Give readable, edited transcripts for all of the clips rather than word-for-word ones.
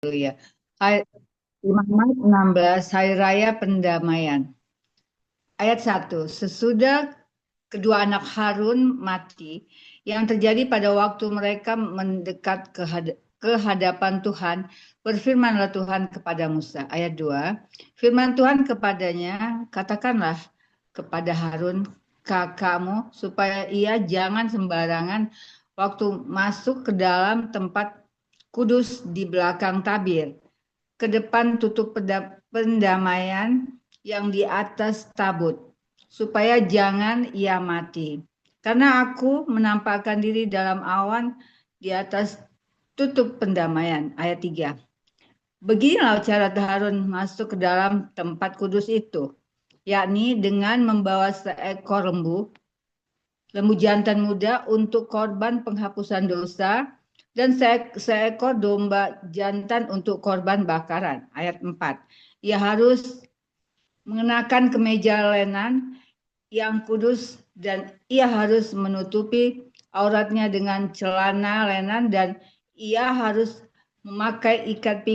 ya. Ayat Imamat 16, Hari Raya Pendamaian. Ayat 1. Sesudah kedua anak Harun mati, yang terjadi pada waktu mereka mendekat ke hadapan Tuhan, berfirmanlah Tuhan kepada Musa. Ayat 2. Firman Tuhan kepadanya, katakanlah kepada Harun kakakmu, supaya ia jangan sembarangan waktu masuk ke dalam tempat kudus di belakang tabir, ke depan tutup pendamaian yang di atas tabut, supaya jangan ia mati. Karena aku menampakkan diri dalam awan di atas tutup pendamaian. Ayat 3. Beginilah cara Harun masuk ke dalam tempat kudus itu, yakni dengan membawa seekor lembu jantan muda untuk korban penghapusan dosa, dan seekor domba jantan untuk korban bakaran. Ayat 4. Ia harus mengenakan kemeja lenan yang kudus, dan ia harus menutupi auratnya dengan celana lenan, dan ia harus memakai ikat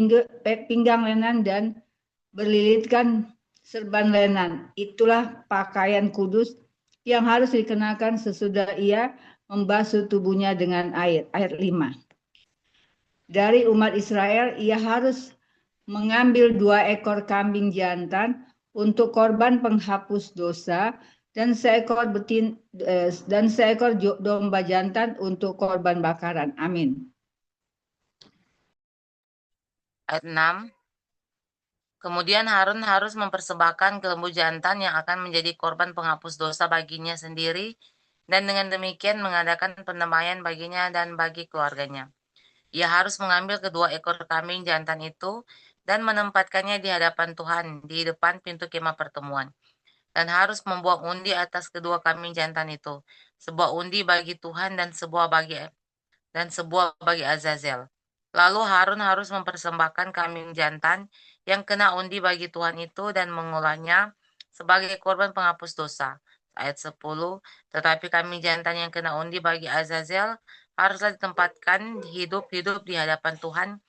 pinggang lenan dan berlilitkan serban lenan. Itulah pakaian kudus yang harus dikenakan sesudah ia membasuh tubuhnya dengan air. Ayat 5. Dari umat Israel ia harus mengambil 2 ekor kambing jantan untuk korban penghapus dosa, dan seekor domba jantan untuk korban bakaran. Amin. Ayat 6. Kemudian Harun harus mempersembahkan lembu jantan yang akan menjadi korban penghapus dosa baginya sendiri, dan dengan demikian mengadakan pendamaian baginya dan bagi keluarganya. Ia harus mengambil kedua ekor kambing jantan itu dan menempatkannya di hadapan Tuhan di depan pintu kemah pertemuan, dan harus membuang undi atas kedua kambing jantan itu, sebuah undi bagi Tuhan dan sebuah bagi Azazel. Lalu Harun harus mempersembahkan kambing jantan yang kena undi bagi Tuhan itu dan mengolahnya sebagai korban penghapus dosa. Ayat 10. Tetapi kambing jantan yang kena undi bagi Azazel haruslah ditempatkan hidup-hidup di hadapan Tuhan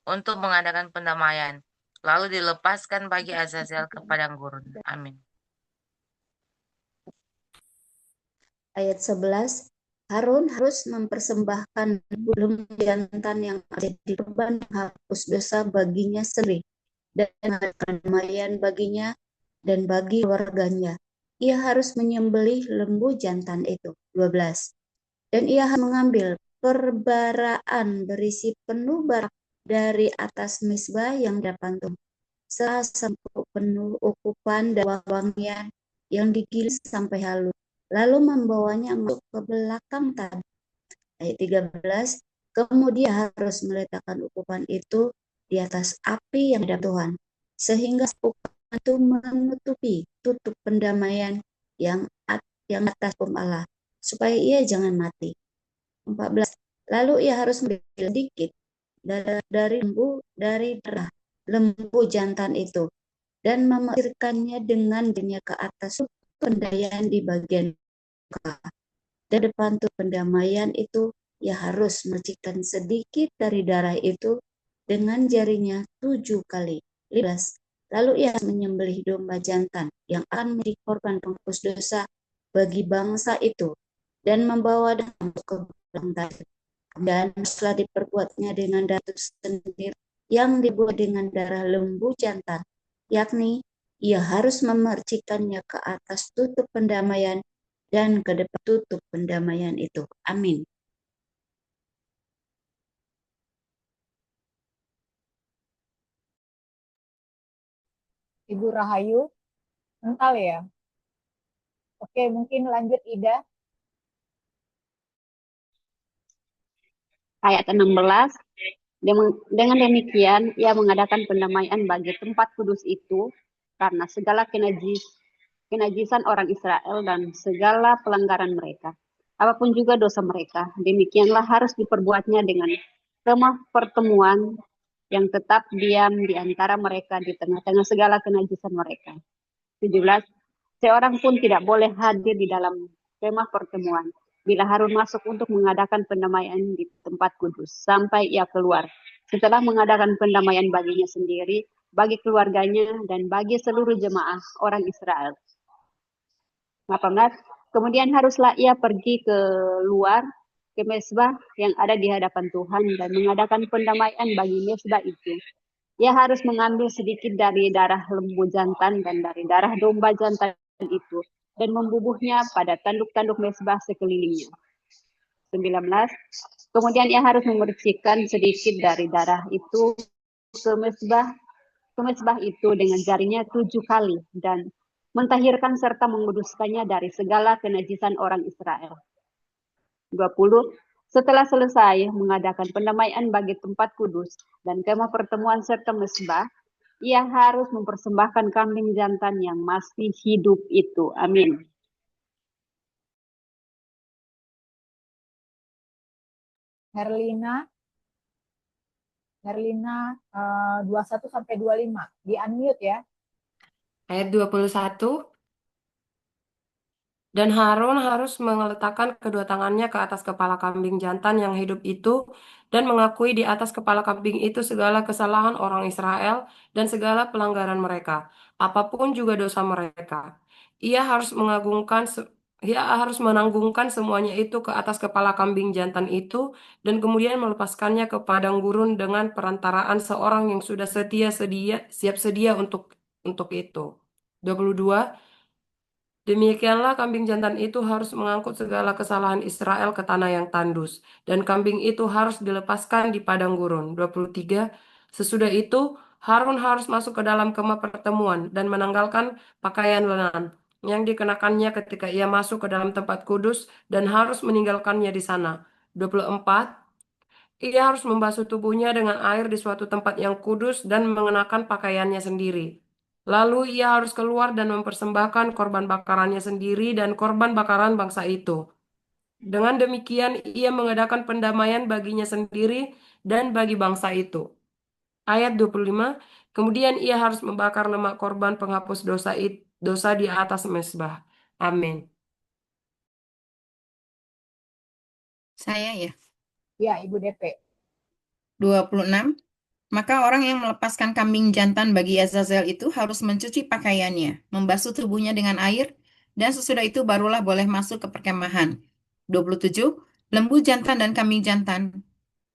untuk mengadakan pendamaian, lalu dilepaskan bagi Azazel ke padang gurun. Amin. Ayat 11, Harun harus mempersembahkan lembu jantan yang menjadi korban menghapus dosa baginya sendiri, dan pendamaian baginya dan bagi keluarganya. Ia harus menyembelih lembu jantan itu. 12. Dan ia harus mengambil perbaraan berisi penuh barak dari atas misbah yang depan Tuhan, sesempuk penuh ukupan dan wangian yang digiling sampai halus, lalu membawanya masuk ke belakang tabir. Ayat 13. Kemudian harus meletakkan ukupan itu di atas api yang ada Tuhan, sehingga ukupan itu menutupi tutup pendamaian yang atas Allah, supaya ia jangan mati. 14. Lalu ia harus mengambil sedikit dari darah lembu jantan itu dan memasirkannya dengan dirinya ke atas pendamaian di bagian muka. Dan depan tuh pendamaian itu, ia harus mercikkan sedikit dari darah itu dengan jarinya 7 kali. 15. Lalu ia menyembelih domba jantan yang akan menjadi korban penghapus dosa bagi bangsa itu, dan membawa dalam ke belakang tabir. Dan setelah diperbuatnya dengan darah sendiri yang dibuat dengan darah lembu jantan, yakni ia harus memercikannya ke atas tutup pendamaian dan ke depan tutup pendamaian itu. Amin. Ibu Rahayu, mental ya? Oke, mungkin lanjut Ida. Ayat 16. Dengan demikian, ia mengadakan pendamaian bagi tempat kudus itu karena segala kenajisan orang Israel dan segala pelanggaran mereka, apapun juga dosa mereka. Demikianlah harus diperbuatnya dengan kemah pertemuan yang tetap diam di antara mereka di tengah-tengah segala kenajisan mereka. 17. Seorang pun tidak boleh hadir di dalam kemah pertemuan bila Harun masuk untuk mengadakan pendamaian di tempat kudus sampai ia keluar setelah mengadakan pendamaian baginya sendiri, bagi keluarganya, dan bagi seluruh jemaah orang Israel. 18. Kemudian haruslah ia pergi keluar ke mezbah yang ada di hadapan Tuhan dan mengadakan pendamaian bagi mezbah itu. Ia harus mengambil sedikit dari darah lembu jantan dan dari darah domba jantan itu dan membubuhnya pada tanduk-tanduk mezbah sekelilingnya. 19. Kemudian ia harus membersihkan sedikit dari darah itu ke mezbah itu dengan jarinya 7 kali dan mentahirkan serta menguduskannya dari segala kenajisan orang Israel. 20. Setelah selesai mengadakan pendamaian bagi tempat kudus dan kemah pertemuan serta mezbah, ia harus mempersembahkan kambing jantan yang masih hidup itu. Amin. Herlina 21 sampai 25. Di unmute ya. Ayat 21. Dan Harun harus meletakkan kedua tangannya ke atas kepala kambing jantan yang hidup itu dan mengakui di atas kepala kambing itu segala kesalahan orang Israel dan segala pelanggaran mereka, apapun juga dosa mereka. Ia harus menanggungkan semuanya itu ke atas kepala kambing jantan itu dan kemudian melepaskannya ke padang gurun dengan perantaraan seorang yang sudah siap sedia untuk itu. 22. Demikianlah kambing jantan itu harus mengangkut segala kesalahan Israel ke tanah yang tandus. Dan kambing itu harus dilepaskan di padang gurun. 23. Sesudah itu, Harun harus masuk ke dalam kemah pertemuan dan menanggalkan pakaian lenan yang dikenakannya ketika ia masuk ke dalam tempat kudus dan harus meninggalkannya di sana. 24. Ia harus membasuh tubuhnya dengan air di suatu tempat yang kudus dan mengenakan pakaiannya sendiri. Lalu ia harus keluar dan mempersembahkan korban bakarannya sendiri dan korban bakaran bangsa itu. Dengan demikian ia mengadakan pendamaian baginya sendiri dan bagi bangsa itu. Ayat 25, kemudian ia harus membakar lemak korban penghapus dosa di atas mezbah. Amin. Saya ya. Ya, Ibu DP. 26. Maka orang yang melepaskan kambing jantan bagi Azazel itu harus mencuci pakaiannya, membasuh tubuhnya dengan air, dan sesudah itu barulah boleh masuk ke perkemahan. 27. Lembu jantan dan kambing jantan,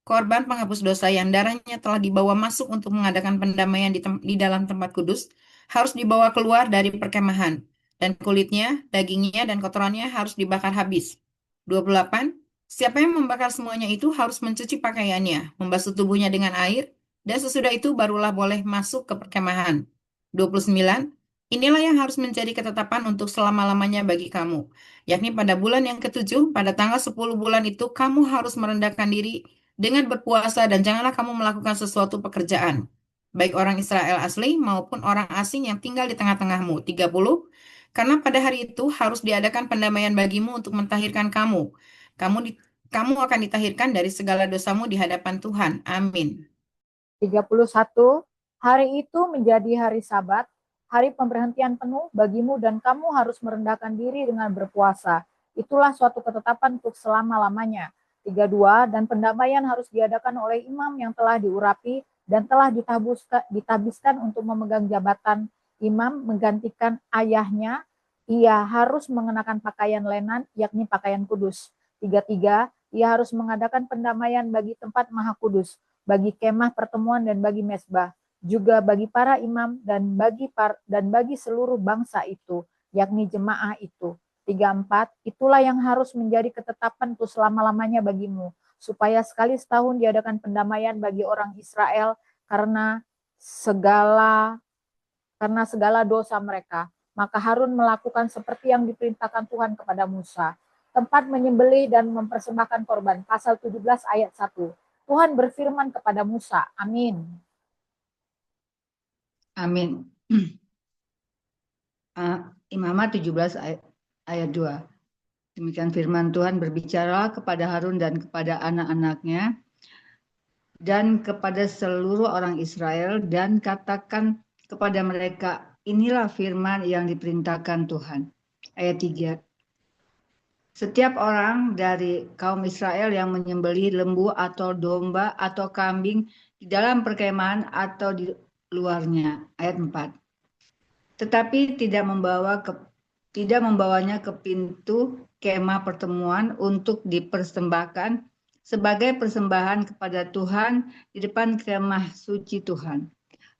korban penghapus dosa yang darahnya telah dibawa masuk untuk mengadakan pendamaian di dalam tempat kudus, harus dibawa keluar dari perkemahan, dan kulitnya, dagingnya, dan kotorannya harus dibakar habis. 28. Siapa yang membakar semuanya itu harus mencuci pakaiannya, membasuh tubuhnya dengan air, dan sesudah itu barulah boleh masuk ke perkemahan. 29. Inilah yang harus menjadi ketetapan untuk selama-lamanya bagi kamu, yakni pada bulan yang ke-7, pada tanggal 10 bulan itu kamu harus merendahkan diri dengan berpuasa dan janganlah kamu melakukan sesuatu pekerjaan, baik orang Israel asli maupun orang asing yang tinggal di tengah-tengahmu. 30. Karena pada hari itu harus diadakan pendamaian bagimu untuk mentahirkan kamu. Kamu akan ditahirkan dari segala dosamu di hadapan Tuhan. Amin. 31. Hari itu menjadi hari Sabat, hari pemberhentian penuh bagimu dan kamu harus merendahkan diri dengan berpuasa. Itulah suatu ketetapan untuk selama-lamanya. 32. Dan pendamaian harus diadakan oleh imam yang telah diurapi dan telah ditabiskan untuk memegang jabatan imam menggantikan ayahnya. Ia harus mengenakan pakaian lenan, yakni pakaian kudus. 33. Ia harus mengadakan pendamaian bagi tempat maha kudus, bagi kemah pertemuan dan bagi mezbah, juga bagi para imam dan bagi seluruh bangsa itu, yakni jemaah itu. 34. Itulah yang harus menjadi ketetapan untuk selama-lamanya bagimu, supaya sekali setahun diadakan pendamaian bagi orang Israel karena segala dosa mereka. Maka Harun melakukan seperti yang diperintahkan Tuhan kepada Musa. Tempat menyembelih dan mempersembahkan korban. Pasal 17 ayat 1. Tuhan berfirman kepada Musa. Amin. Amin. Imamat 17 ayat 2. Demikian firman Tuhan, berbicara kepada Harun dan kepada anak-anaknya dan kepada seluruh orang Israel dan katakan kepada mereka, inilah firman yang diperintahkan Tuhan. Ayat 3. Setiap orang dari kaum Israel yang menyembelih lembu atau domba atau kambing di dalam perkemahan atau di luarnya. Ayat 4. Tetapi tidak membawanya ke pintu kemah pertemuan untuk dipersembahkan sebagai persembahan kepada Tuhan di depan kemah suci Tuhan.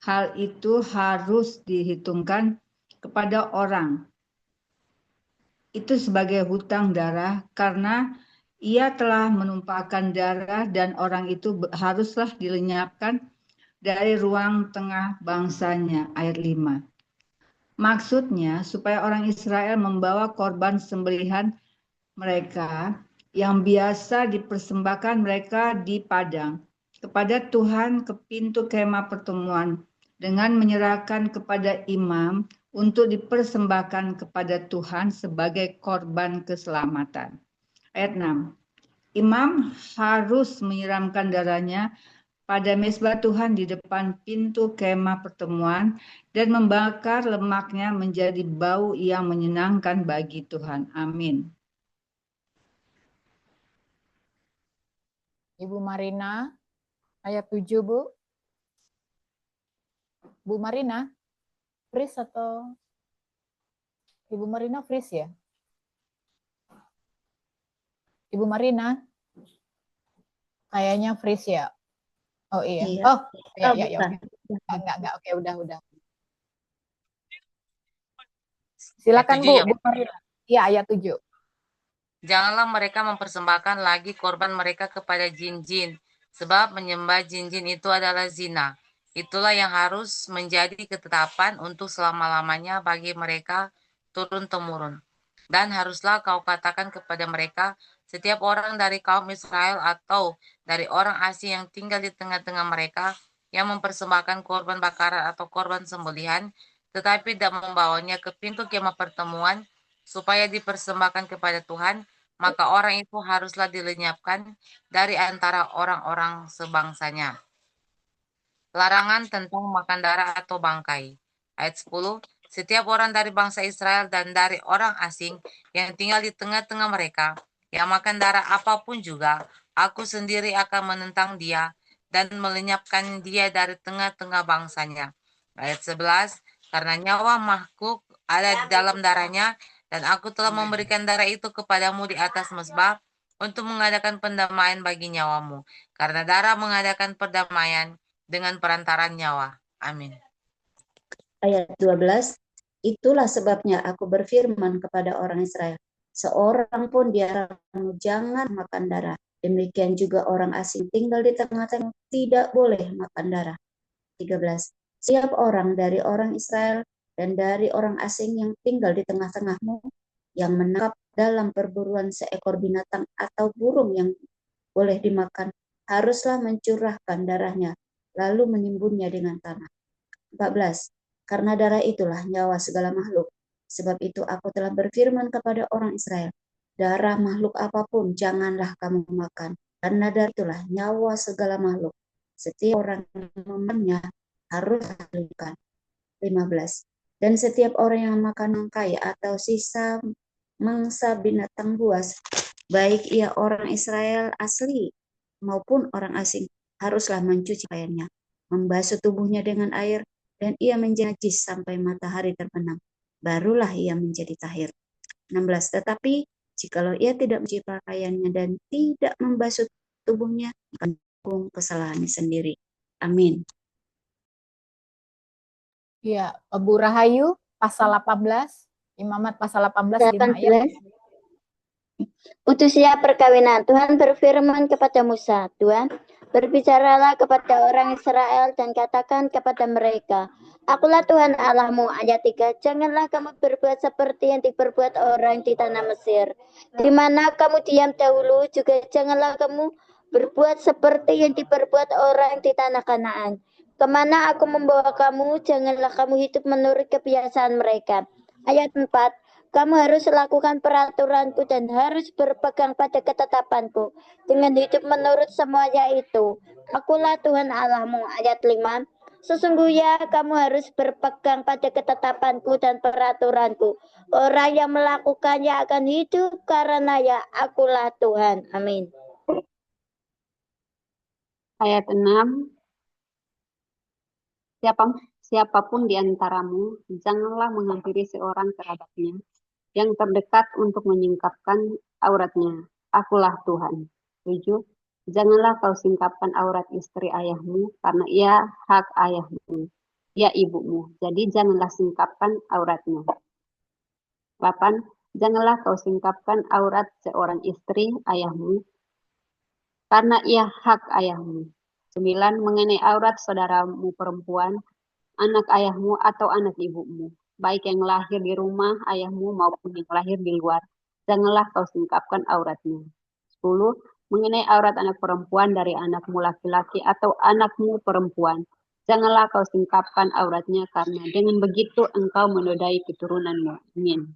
Hal itu harus dihitungkan kepada orang itu sebagai hutang darah karena ia telah menumpahkan darah dan orang itu haruslah dilenyapkan dari ruang tengah bangsanya. Ayat 5. Maksudnya supaya orang Israel membawa korban sembelihan mereka yang biasa dipersembahkan mereka di padang kepada Tuhan ke pintu kemah pertemuan dengan menyerahkan kepada imam untuk dipersembahkan kepada Tuhan sebagai korban keselamatan. Ayat 6. Imam harus menyiramkan darahnya pada mezbah Tuhan di depan pintu kemah pertemuan dan membakar lemaknya menjadi bau yang menyenangkan bagi Tuhan. Amin. Ibu Marina, ayat 7, Bu. Bu Marina, freeze atau Ibu Marina freeze ya? Ibu Marina, kayaknya freeze ya. Oh iya. Iya. Oh iya, Oh, iya, bukan. oke. Enggak, oke, udah. Silakan Ayat 7 Bu, ya, Bu Marina. Iya, ayat 7. Janganlah mereka mempersembahkan lagi korban mereka kepada jin-jin, sebab menyembah jin-jin itu adalah zina. Itulah yang harus menjadi ketetapan untuk selama-lamanya bagi mereka turun-temurun. Dan haruslah kau katakan kepada mereka, setiap orang dari kaum Israel atau dari orang asing yang tinggal di tengah-tengah mereka, yang mempersembahkan korban bakaran atau korban sembelihan, tetapi tidak membawanya ke pintu kemah pertemuan, supaya dipersembahkan kepada Tuhan, maka orang itu haruslah dilenyapkan dari antara orang-orang sebangsanya. Larangan tentang makan darah atau bangkai. Ayat 10, setiap orang dari bangsa Israel dan dari orang asing yang tinggal di tengah-tengah mereka, yang makan darah apapun juga, aku sendiri akan menentang dia dan melenyapkan dia dari tengah-tengah bangsanya. Ayat 11, karena nyawa makhluk ada di dalam darahnya, dan aku telah memberikan darah itu kepadamu di atas mezbah untuk mengadakan pendamaian bagi nyawamu. Karena darah mengadakan perdamaian dengan perantaraan nyawa. Amin. Ayat 12, itulah sebabnya aku berfirman kepada orang Israel, seorang pun di antaramu jangan makan darah. Demikian juga orang asing tinggal di tengah-tengah tidak boleh makan darah. 13. Setiap orang dari orang Israel dan dari orang asing yang tinggal di tengah-tengahmu yang menangkap dalam perburuan seekor binatang atau burung yang boleh dimakan, haruslah mencurahkan darahnya, lalu menimbunnya dengan tanah. 14. Karena darah itulah nyawa segala makhluk. Sebab itu aku telah berfirman kepada orang Israel, darah makhluk apapun janganlah kamu makan, karena darah itulah nyawa segala makhluk. Setiap orang yang memakannya harus dilakukan. 15. Dan setiap orang yang makan bangkai atau sisa mangsa binatang buas, baik ia orang Israel asli maupun orang asing, haruslah mencuci pakaiannya, membasuh tubuhnya dengan air, dan ia menjadi najis sampai matahari terbenam. Barulah ia menjadi tahir. 16. Tetapi jikalau ia tidak mencuci pakaiannya dan tidak membasuh tubuhnya, akan menanggung kesalahannya sendiri. Amin. Iya, Bu Rahayu, pasal 18, Imamat pasal 18, 5 ayat. Utusia perkawinan. Tuhan berfirman kepada Musa, Tuhan, berbicaralah kepada orang Israel dan katakan kepada mereka, Akulah Tuhan Allahmu. Ayat 3, janganlah kamu berbuat seperti yang diperbuat orang di tanah Mesir, di mana kamu diam dahulu, juga janganlah kamu berbuat seperti yang diperbuat orang di tanah Kanaan. Kemana aku membawa kamu, janganlah kamu hidup menurut kebiasaan mereka. Ayat 4, kamu harus lakukan peraturanku dan harus berpegang pada ketetapanku dengan hidup menurut semuanya itu. Akulah Tuhan Allahmu. Ayat 5, sesungguhnya kamu harus berpegang pada ketetapanku dan peraturanku. Orang yang melakukannya akan hidup karena ya akulah Tuhan. Amin. Ayat 6, Siapapun di antaramu, janganlah menghampiri seorang kerabatnya yang terdekat untuk menyingkapkan auratnya. Akulah Tuhan. 7. Janganlah kau singkapkan aurat istri ayahmu, karena ia hak ayahmu, ia ibumu. Jadi janganlah singkapkan auratnya. 8. Janganlah kau singkapkan aurat seorang istri ayahmu, karena ia hak ayahmu. 9. Mengenai aurat saudaramu perempuan, anak ayahmu atau anak ibumu, baik yang lahir di rumah ayahmu maupun yang lahir di luar, janganlah kau singkapkan auratnya. 10. Mengenai aurat anak perempuan dari anakmu laki-laki atau anakmu perempuan, janganlah kau singkapkan auratnya, karena dengan begitu engkau menodai keturunanmu. Amin.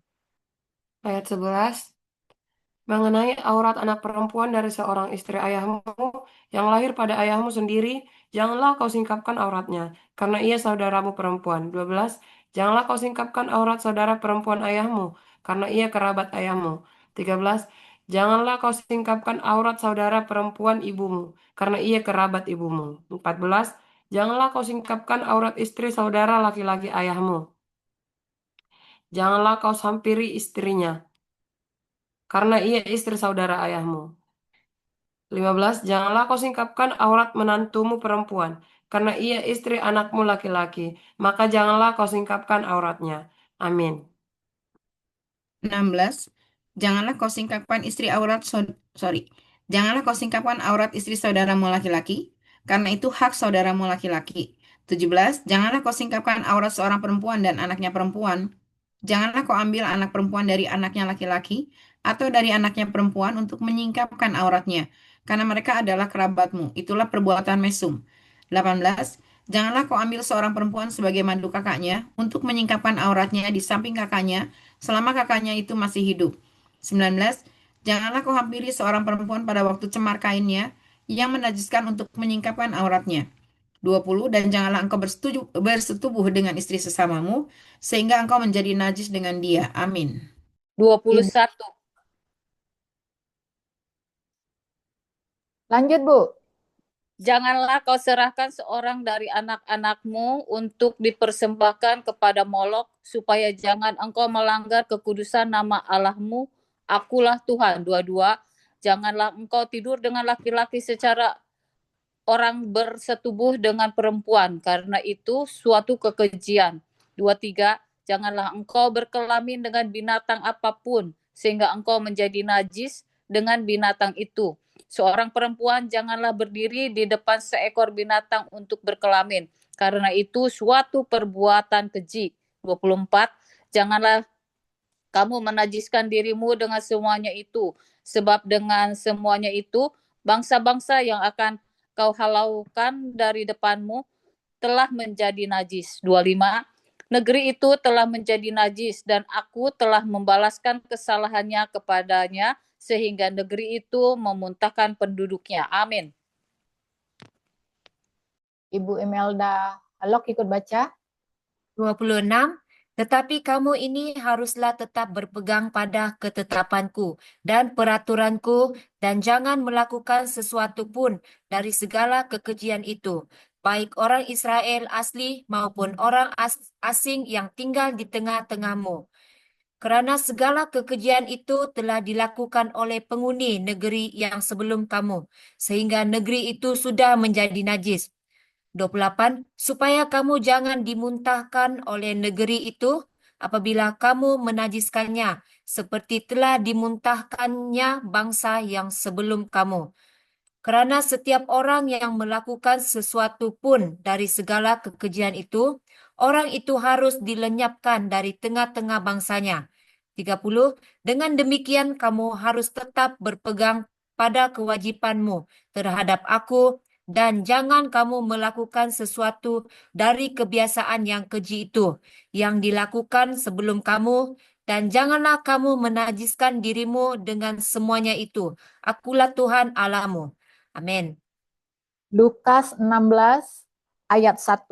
Ayat 11. Mengenai aurat anak perempuan dari seorang istri ayahmu yang lahir pada ayahmu sendiri, janganlah kau singkapkan auratnya, karena ia saudaramu perempuan. 12. Janganlah kau singkapkan aurat saudara perempuan ayahmu, karena ia kerabat ayahmu. 13. Janganlah kau singkapkan aurat saudara perempuan ibumu, karena ia kerabat ibumu. 14. Janganlah kau singkapkan aurat istri saudara laki-laki ayahmu. Janganlah kau sampiri istrinya, karena ia istri saudara ayahmu. 15. Janganlah kau singkapkan aurat menantumu perempuan, karena ia istri anakmu laki-laki, maka janganlah kau singkapkan auratnya. Amin. 16. Janganlah kau singkapkan Janganlah kau singkapkan aurat istri saudaramu laki-laki, karena itu hak saudaramu laki-laki. 17. Janganlah kau singkapkan aurat seorang perempuan dan anaknya perempuan. Janganlah kau ambil anak perempuan dari anaknya laki-laki atau dari anaknya perempuan untuk menyingkapkan auratnya, karena mereka adalah kerabatmu. Itulah perbuatan mesum. 18. Janganlah kau ambil seorang perempuan sebagai mandu kakaknya untuk menyingkapkan auratnya di samping kakaknya selama kakaknya itu masih hidup. 19. Janganlah kau hampiri seorang perempuan pada waktu cemar kainnya yang menajiskan untuk menyingkapkan auratnya. 20. Dan janganlah engkau bersetubuh dengan istri sesamamu, sehingga engkau menjadi najis dengan dia. Amin. 21. Lanjut, Bu. Janganlah kau serahkan seorang dari anak-anakmu untuk dipersembahkan kepada Molok, supaya jangan engkau melanggar kekudusan nama Allahmu. Akulah Tuhan. 22. Janganlah engkau tidur dengan laki-laki secara orang bersetubuh dengan perempuan, karena itu suatu kekejian. 23. Janganlah engkau berkelamin dengan binatang apapun, sehingga engkau menjadi najis dengan binatang itu. Seorang perempuan janganlah berdiri di depan seekor binatang untuk berkelamin, karena itu suatu perbuatan keji. 24. Janganlah kamu menajiskan dirimu dengan semuanya itu, sebab dengan semuanya itu bangsa-bangsa yang akan kau halaukan dari depanmu telah menjadi najis. 25. Negeri itu telah menjadi najis, dan aku telah membalaskan kesalahannya kepadanya, sehingga negeri itu memuntahkan penduduknya. Amin. Ibu Imelda Halok ikut baca. 26. Tetapi kamu ini haruslah tetap berpegang pada ketetapanku dan peraturanku, dan jangan melakukan sesuatu pun dari segala kekejian itu, baik orang Israel asli maupun orang asing yang tinggal di tengah-tengahmu. Kerana segala kekejian itu telah dilakukan oleh penghuni negeri yang sebelum kamu, sehingga negeri itu sudah menjadi najis. 28. Supaya kamu jangan dimuntahkan oleh negeri itu apabila kamu menajiskannya, seperti telah dimuntahkannya bangsa yang sebelum kamu. Kerana setiap orang yang melakukan sesuatu pun dari segala kekejian itu, orang itu harus dilenyapkan dari tengah-tengah bangsanya. 30. Dengan demikian kamu harus tetap berpegang pada kewajipanmu terhadap aku, dan jangan kamu melakukan sesuatu dari kebiasaan yang keji itu yang dilakukan sebelum kamu, dan janganlah kamu menajiskan dirimu dengan semuanya itu. Akulah Tuhan Allahmu. Amin. Lukas 16 ayat 1.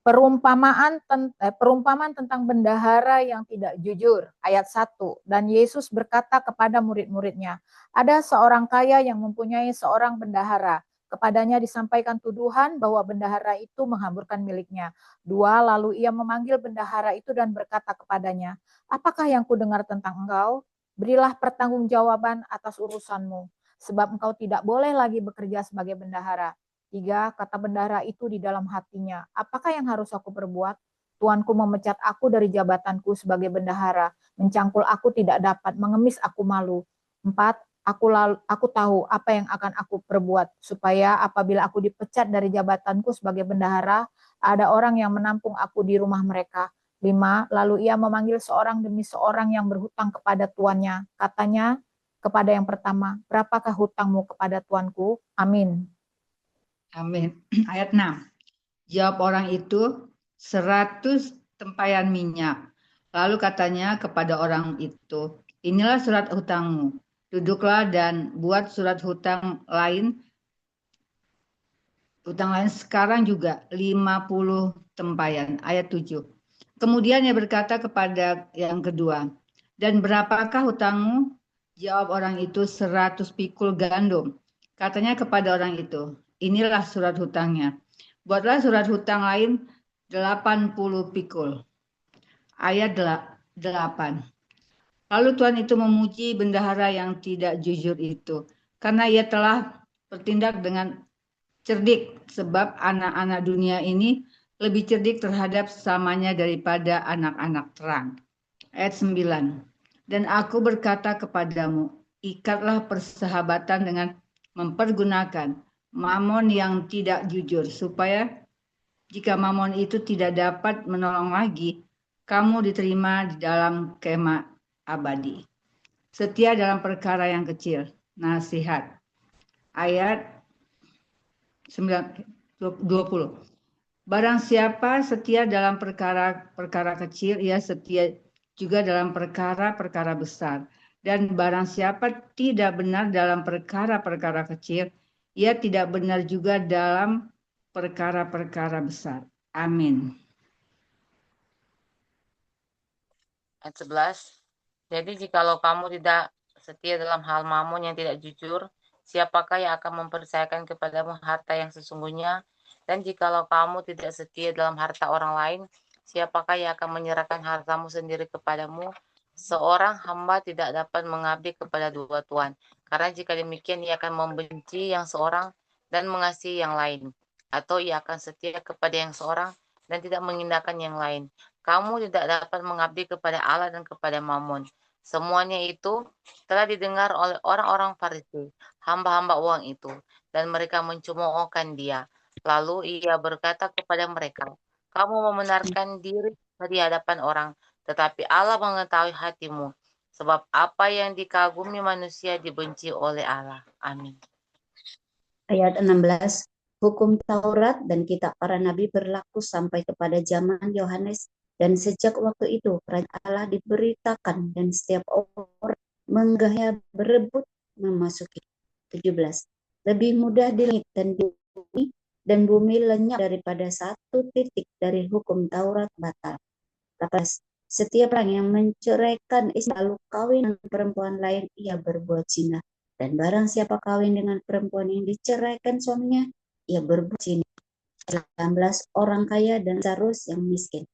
Perumpamaan tentang bendahara yang tidak jujur. Ayat 1. Dan Yesus berkata kepada murid-muridnya, ada seorang kaya yang mempunyai seorang bendahara. Kepadanya disampaikan tuduhan bahwa bendahara itu menghamburkan miliknya. 2, lalu ia memanggil bendahara itu dan berkata kepadanya, apakah yang kudengar tentang engkau? Berilah pertanggungjawaban atas urusanmu, sebab engkau tidak boleh lagi bekerja sebagai bendahara. 3, kata bendahara itu di dalam hatinya, apakah yang harus aku perbuat? Tuanku memecat aku dari jabatanku sebagai bendahara, mencangkul aku tidak dapat, mengemis aku malu. 4, aku tahu apa yang akan aku perbuat, supaya apabila aku dipecat dari jabatanku sebagai bendahara, ada orang yang menampung aku di rumah mereka. 5, lalu ia memanggil seorang demi seorang yang berhutang kepada tuannya. Katanya kepada yang pertama, berapakah hutangmu kepada tuanku? Amin. Amin. Ayat 6. Jawab orang itu, 100 tempayan minyak. Lalu katanya kepada orang itu, inilah surat hutangmu. Duduklah dan buat surat hutang lain sekarang juga 50 tempayan. Ayat 7. Kemudian ia berkata kepada yang kedua, dan berapakah hutangmu? Jawab orang itu, 100 pikul gandum. Katanya kepada orang itu, inilah surat hutangnya. Buatlah surat hutang lain 80 pikul. Ayat 8. Lalu Tuhan itu memuji bendahara yang tidak jujur itu, karena ia telah bertindak dengan cerdik, sebab anak-anak dunia ini lebih cerdik terhadap sesamanya daripada anak-anak terang. Ayat 9. Dan aku berkata kepadamu, ikatlah persahabatan dengan mempergunakan mamon yang tidak jujur, supaya jika mamon itu tidak dapat menolong lagi, kamu diterima di dalam kemah abadi. Setia dalam perkara yang kecil. Nasihat. Ayat 20. Barang siapa setia dalam perkara kecil, ia setia juga dalam perkara besar. Dan barang siapa tidak benar dalam perkara kecil, ia tidak benar juga dalam perkara besar. Amin. Ayat 11. Jadi jikalau kamu tidak setia dalam hal mamon yang tidak jujur, siapakah yang akan mempercayakan kepadamu harta yang sesungguhnya? Dan jikalau kamu tidak setia dalam harta orang lain, siapakah yang akan menyerahkan hartamu sendiri kepadamu? Seorang hamba tidak dapat mengabdi kepada dua tuan, karena jika demikian ia akan membenci yang seorang dan mengasihi yang lain, atau ia akan setia kepada yang seorang dan tidak mengindahkan yang lain. Kamu tidak dapat mengabdi kepada Allah dan kepada Mamon. Semuanya itu telah didengar oleh orang-orang Farisi, hamba-hamba uang itu, dan mereka mencemoohkan dia. Lalu ia berkata kepada mereka, kamu membenarkan diri di hadapan orang, tetapi Allah mengetahui hatimu, sebab apa yang dikagumi manusia dibenci oleh Allah. Amin. Ayat 16. Hukum Taurat dan kitab para nabi berlaku sampai kepada zaman Yohanes, dan sejak waktu itu kerajaan Allah diberitakan dan setiap orang menggaya berebut memasuki. 17. Lebih mudah di langit dan bumi lenyap daripada satu titik dari hukum Taurat batal. 18. Setiap orang yang menceraikan istri lalu kawin dengan perempuan lain, ia berbuat zina. Dan barang siapa kawin dengan perempuan yang diceraikan suaminya, ia berbuat zina. 18. Orang kaya dan Lazarus yang miskin.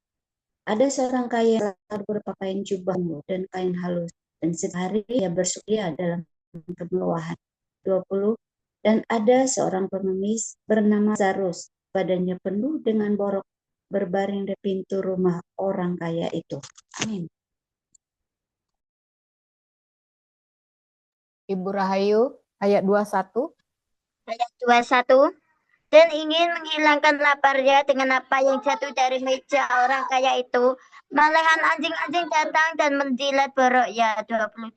Ada seorang kaya yang berpakaian jubah dan kain halus, dan setiap hari ia bersukia dalam kemewahan. 20. Dan ada seorang pengemis bernama Lazarus, badannya penuh dengan borok, berbaring di pintu rumah orang kaya itu. Amin. Ibu Rahayu, ayat 21. Ayat 21. Dan ingin menghilangkan laparnya dengan apa yang jatuh dari meja orang kaya itu, malahan anjing-anjing datang dan menjilat boroknya. 22.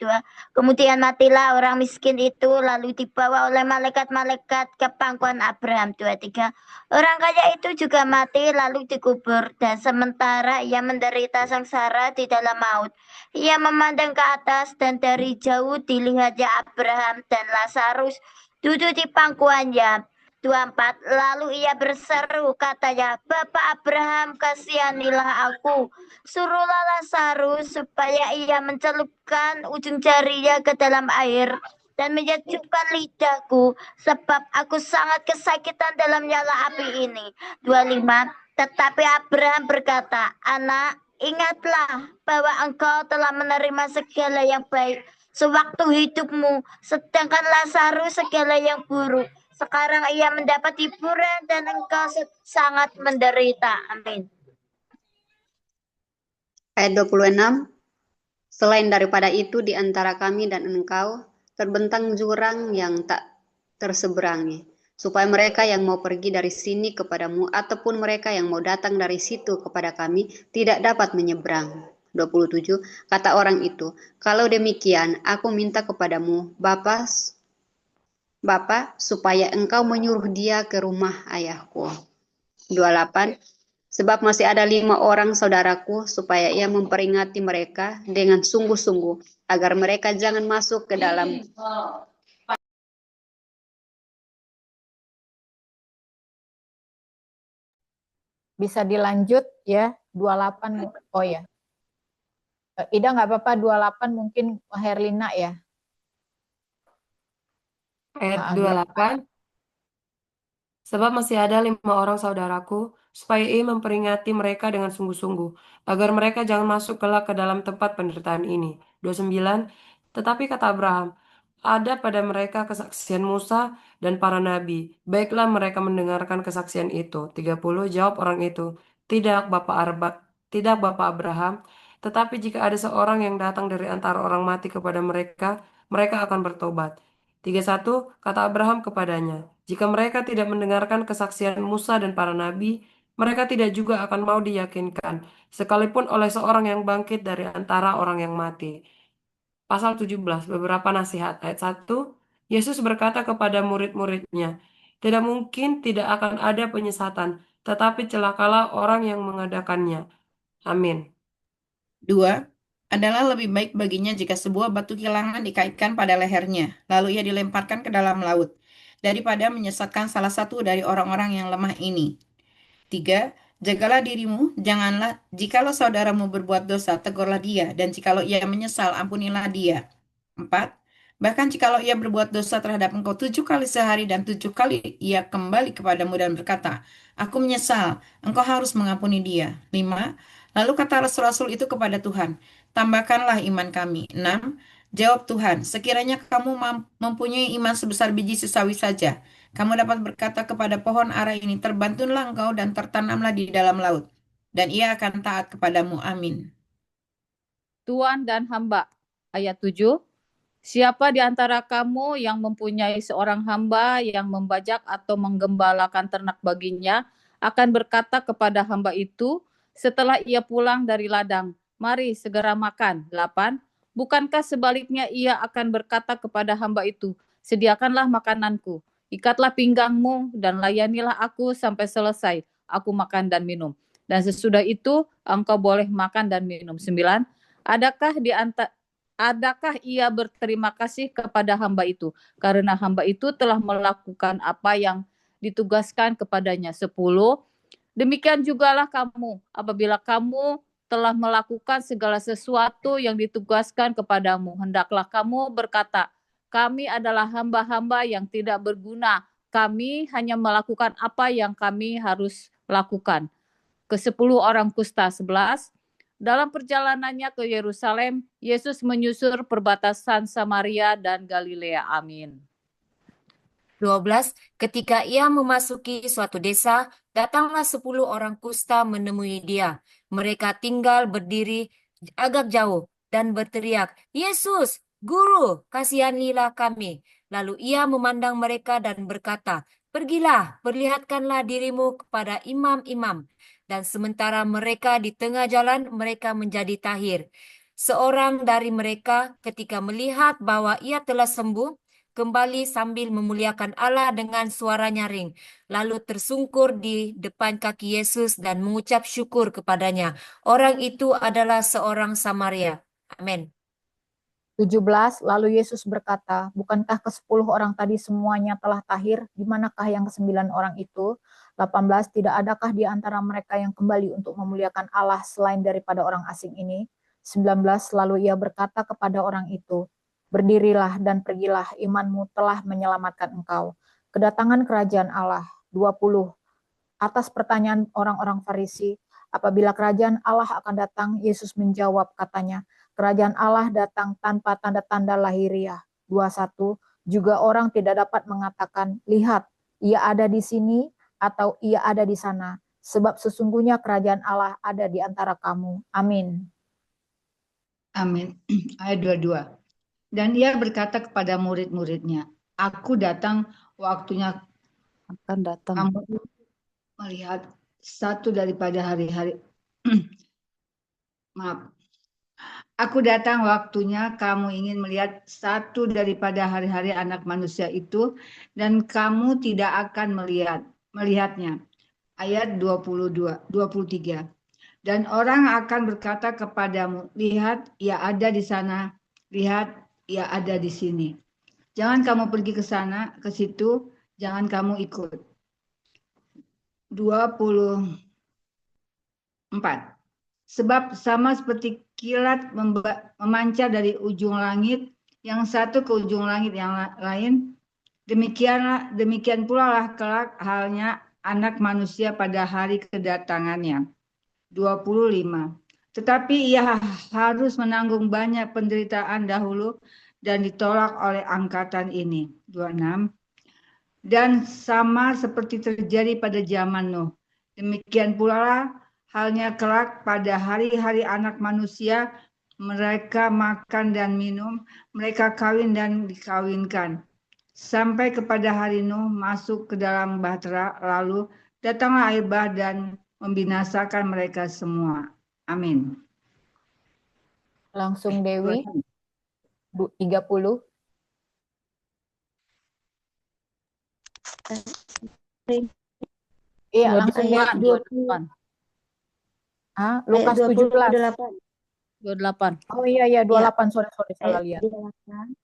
Kemudian matilah orang miskin itu, lalu dibawa oleh malaikat-malaikat ke pangkuan Abraham. 23. Orang kaya itu juga mati lalu dikubur, dan sementara ia menderita sengsara di dalam maut, ia memandang ke atas dan dari jauh dilihatnya Abraham dan Lazarus duduk di pangkuannya. 24. Lalu ia berseru, katanya, Bapak Abraham, kasihanilah aku. Suruhlah Lazarus supaya ia mencelupkan ujung jarinya ke dalam air dan menyejukkan lidahku, sebab aku sangat kesakitan dalam nyala api ini. 25. Tetapi Abraham berkata, Anak, ingatlah bahwa engkau telah menerima segala yang baik sewaktu hidupmu, sedangkan Lazarus segala yang buruk. Sekarang ia mendapat hiburan dan engkau sangat menderita. Amin. Ayat 26. Selain daripada itu, di antara kami dan engkau terbentang jurang yang tak terseberangi, supaya mereka yang mau pergi dari sini kepadamu ataupun mereka yang mau datang dari situ kepada kami tidak dapat menyeberang. 27. Kata orang itu, kalau demikian aku minta kepadamu, Bapa, supaya engkau menyuruh dia ke rumah ayahku. 28. Sebab masih ada 5 orang saudaraku, supaya ia memperingati mereka dengan sungguh-sungguh, agar mereka jangan masuk ke dalam. Bisa dilanjut ya, 28. Oh ya. Ida nggak apa-apa, 28 mungkin Herlina ya. Ayat 28. Sebab masih ada 5 orang saudaraku, supaya ia memperingati mereka dengan sungguh-sungguh, agar mereka jangan masuk kelak ke dalam tempat penderitaan ini. 29. Tetapi kata Abraham, ada pada mereka kesaksian Musa dan para nabi. Baiklah mereka mendengarkan kesaksian itu. 30. Jawab orang itu, tidak Bapak Abraham, tetapi jika ada seorang yang datang dari antara orang mati kepada mereka, mereka akan bertobat. 31. Kata Abraham kepadanya, jika mereka tidak mendengarkan kesaksian Musa dan para nabi, mereka tidak juga akan mau diyakinkan, sekalipun oleh seorang yang bangkit dari antara orang yang mati. Pasal 17, beberapa nasihat. Ayat 1, Yesus berkata kepada murid-muridnya, tidak mungkin tidak akan ada penyesatan, tetapi celakalah orang yang mengadakannya. Amin. 2. Adalah lebih baik baginya jika sebuah batu kilangan dikaitkan pada lehernya, lalu ia dilemparkan ke dalam laut, daripada menyesatkan salah satu dari orang-orang yang lemah ini. 3. Jagalah dirimu, janganlah, jikalau saudaramu berbuat dosa, tegurlah dia, dan jikalau ia menyesal, ampunilah dia. 4. Bahkan jikalau ia berbuat dosa terhadap engkau 7 kali sehari dan 7 kali ia kembali kepadamu dan berkata, aku menyesal, engkau harus mengampuni dia. 5. Lalu kata rasul-rasul itu kepada Tuhan, tambahkanlah iman kami. 6. Jawab Tuhan, sekiranya kamu mempunyai iman sebesar biji sesawi saja, kamu dapat berkata kepada pohon ara ini, terbantunlah engkau dan tertanamlah di dalam laut, dan ia akan taat kepadamu. Amin. Tuan dan hamba. Ayat 7. Siapa di antara kamu yang mempunyai seorang hamba yang membajak atau menggembalakan ternak baginya, akan berkata kepada hamba itu, setelah ia pulang dari ladang, mari segera makan. 8. Bukankah sebaliknya ia akan berkata kepada hamba itu, sediakanlah makananku, ikatlah pinggangmu, dan layanilah aku sampai selesai, aku makan dan minum. Dan sesudah itu, engkau boleh makan dan minum. 9. Adakah ia berterima kasih kepada hamba itu, karena hamba itu telah melakukan apa yang ditugaskan kepadanya. 10. Demikian jugalah kamu, apabila kamu telah melakukan segala sesuatu yang ditugaskan kepadamu, hendaklah kamu berkata, kami adalah hamba-hamba yang tidak berguna, kami hanya melakukan apa yang kami harus lakukan. Ke-10 orang kusta. 11. Dalam perjalanannya ke Yerusalem, Yesus menyusur perbatasan Samaria dan Galilea. Amin. 12. Ketika ia memasuki suatu desa, datanglah 10 orang kusta menemui dia. Mereka tinggal berdiri agak jauh dan berteriak, Yesus, Guru, kasihanilah kami. Lalu ia memandang mereka dan berkata, pergilah, perlihatkanlah dirimu kepada imam-imam. Dan sementara mereka di tengah jalan, mereka menjadi tahir. Seorang dari mereka ketika melihat bahwa ia telah sembuh, kembali sambil memuliakan Allah dengan suara nyaring, lalu tersungkur di depan kaki Yesus dan mengucap syukur kepadanya. Orang itu adalah seorang Samaria. Amin. 17. Lalu Yesus berkata, bukankah ke-10 orang tadi semuanya telah tahir? Di manakah yang ke-9 orang itu? 18. Tidak adakah di antara mereka yang kembali untuk memuliakan Allah selain daripada orang asing ini? 19. Lalu ia berkata kepada orang itu, Berdirilah dan pergilah, imanmu telah menyelamatkan engkau. Kedatangan kerajaan Allah. 20. Atas pertanyaan orang-orang Farisi, apabila kerajaan Allah akan datang, Yesus menjawab katanya, kerajaan Allah datang tanpa tanda-tanda lahiriah. 21. Juga orang tidak dapat mengatakan, lihat, ia ada di sini atau ia ada di sana, sebab sesungguhnya kerajaan Allah ada di antara kamu. Amin. Amin. Ayat 22. Dan ia berkata kepada murid-muridnya, aku datang waktunya Akan datang. kamu melihat satu daripada hari-hari maaf. Aku datang waktunya kamu ingin melihat satu daripada hari-hari anak manusia itu dan kamu tidak akan melihatnya. Ayat 23. Dan orang akan berkata kepadamu, lihat ia ada di sana, lihat ia ada di sini. Jangan kamu pergi ke sana, ke situ, jangan kamu ikut. 24. Sebab sama seperti kilat memancar dari ujung langit yang satu ke ujung langit yang lain, demikian pula lah kelak halnya anak manusia pada hari kedatangannya. 25. Tetapi ia harus menanggung banyak penderitaan dahulu dan ditolak oleh angkatan ini. 26. Dan sama seperti terjadi pada zaman Nuh, demikian pula lah halnya kelak pada hari-hari anak manusia, mereka makan dan minum, mereka kawin dan dikawinkan. Sampai kepada hari Nuh masuk ke dalam bahtera, lalu datanglah air bah dan membinasakan mereka semua. Amin. Langsung Dewi, 30. Iya, langsung Ayat Dewi. 20. Lukas Ayat 17. 28. 28. Oh iya, 28. Sorry, salah lihat. 28.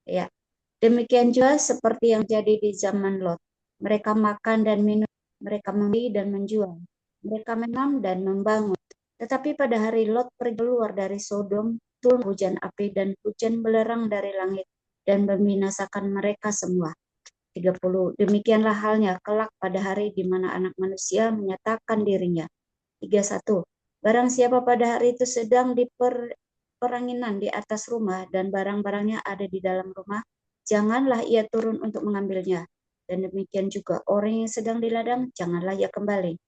Ya. Demikian juga seperti yang jadi di zaman Lot. Mereka makan dan minum, mereka membeli dan menjual, mereka menanam dan membangun. Tetapi pada hari Lot pergi keluar dari Sodom, turun hujan api dan hujan belerang dari langit dan membinasakan mereka semua. 30. Demikianlah halnya kelak pada hari di mana anak manusia menyatakan dirinya. 31. Barang siapa pada hari itu sedang di peranginan di atas rumah dan barang-barangnya ada di dalam rumah, janganlah ia turun untuk mengambilnya. Dan demikian juga orang yang sedang di ladang, janganlah ia kembali.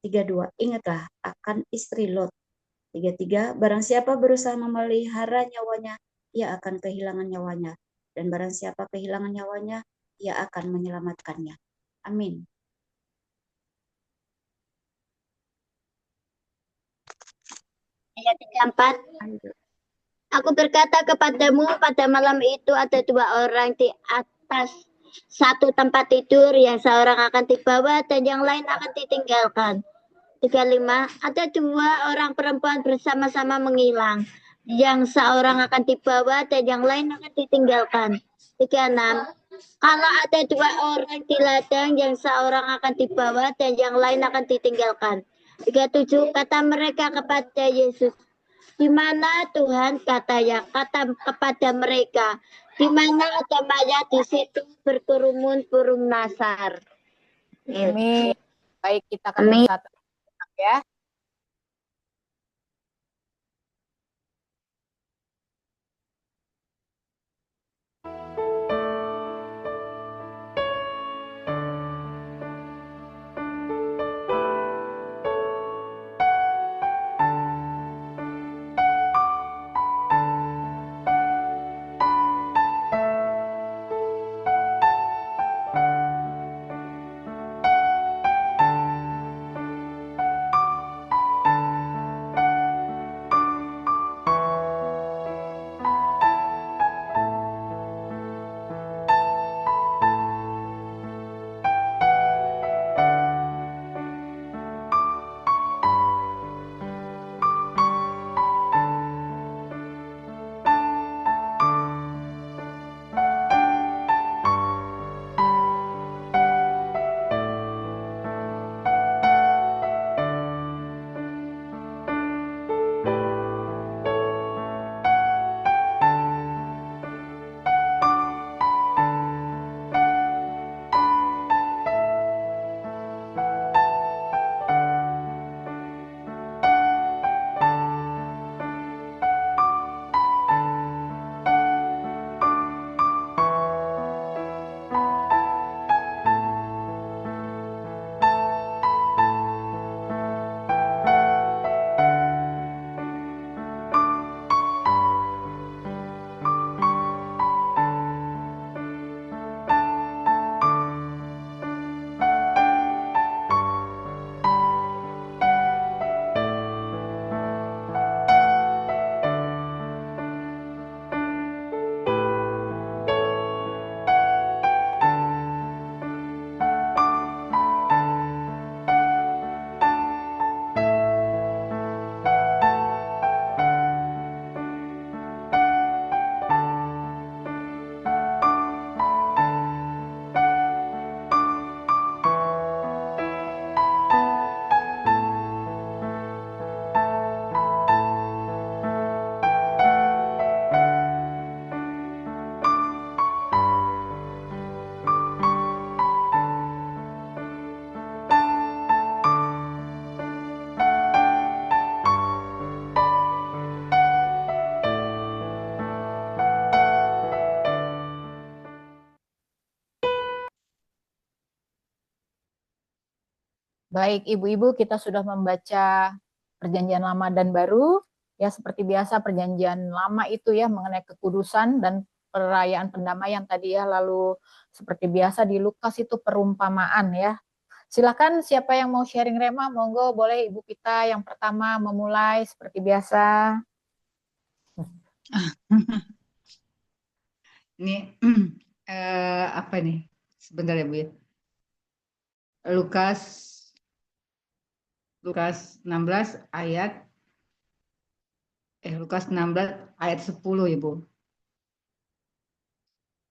32. Ingatlah akan istri Lot. 33. Barang siapa berusaha memelihara nyawanya, ia akan kehilangan nyawanya. Dan barang siapa kehilangan nyawanya, ia akan menyelamatkannya. Amin. Ayat 34. Aku berkata kepadamu, pada malam itu ada dua orang di atas satu tempat tidur, yang seorang akan dibawa dan yang lain akan ditinggalkan. 35. Ada dua orang perempuan bersama-sama menghilang, yang seorang akan dibawa dan yang lain akan ditinggalkan. 36. Kalau ada dua orang di ladang, yang seorang akan dibawa dan yang lain akan ditinggalkan. 37. Kata mereka kepada Yesus, di mana Tuhan? Katanya, kata kepada mereka, di mana ada mayat, di situ berkerumun burung nasar. Amin. Baik, kita akan Amin. bersatu ya. Baik, Ibu-ibu, kita sudah membaca Perjanjian Lama dan Baru. Ya, seperti biasa Perjanjian Lama itu ya mengenai kekudusan dan perayaan pendamaian tadi ya. Lalu seperti biasa di Lukas itu perumpamaan ya. Silakan siapa yang mau sharing Rema, monggo boleh Ibu Pita yang pertama memulai seperti biasa. Ini apa nih? Sebentar ya Bu ya. Lukas 16 ayat Lukas 16 ayat 10 ya Bu.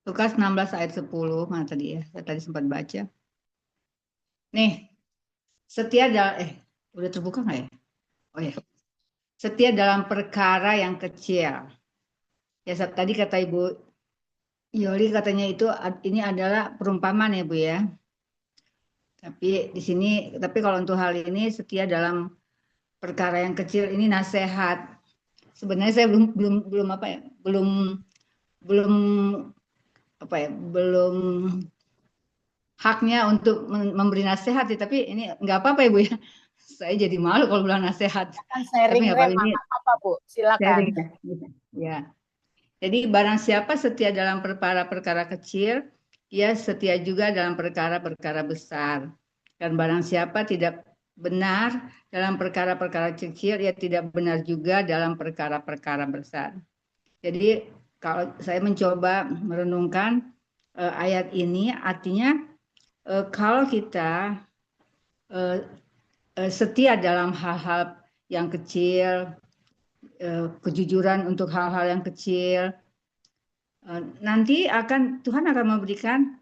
Lukas 16 ayat 10 mana tadi ya? Saya tadi sempat baca. Nih, setia dalam udah terbuka nggak ya? Oh ya. Setia dalam perkara yang kecil. Ya tadi kata Ibu Yoli katanya itu ini adalah perumpamaan ya Bu ya. Tapi kalau untuk hal ini setia dalam perkara yang kecil ini nasihat. Sebenarnya saya belum haknya untuk memberi nasihat sih, tapi ini nggak apa-apa ya Bu ya. Saya jadi malu kalau bilang nasihat. Sharing Rema, apa Bu? Silakan. Ya. Jadi barang siapa setia dalam perkara-perkara kecil, ia setia juga dalam perkara-perkara besar. Dan barang siapa tidak benar dalam perkara-perkara kecil, ia tidak benar juga dalam perkara-perkara besar. Jadi kalau saya mencoba merenungkan ayat ini, artinya kalau kita setia dalam hal-hal yang kecil, kejujuran untuk hal-hal yang kecil, nanti Tuhan akan memberikan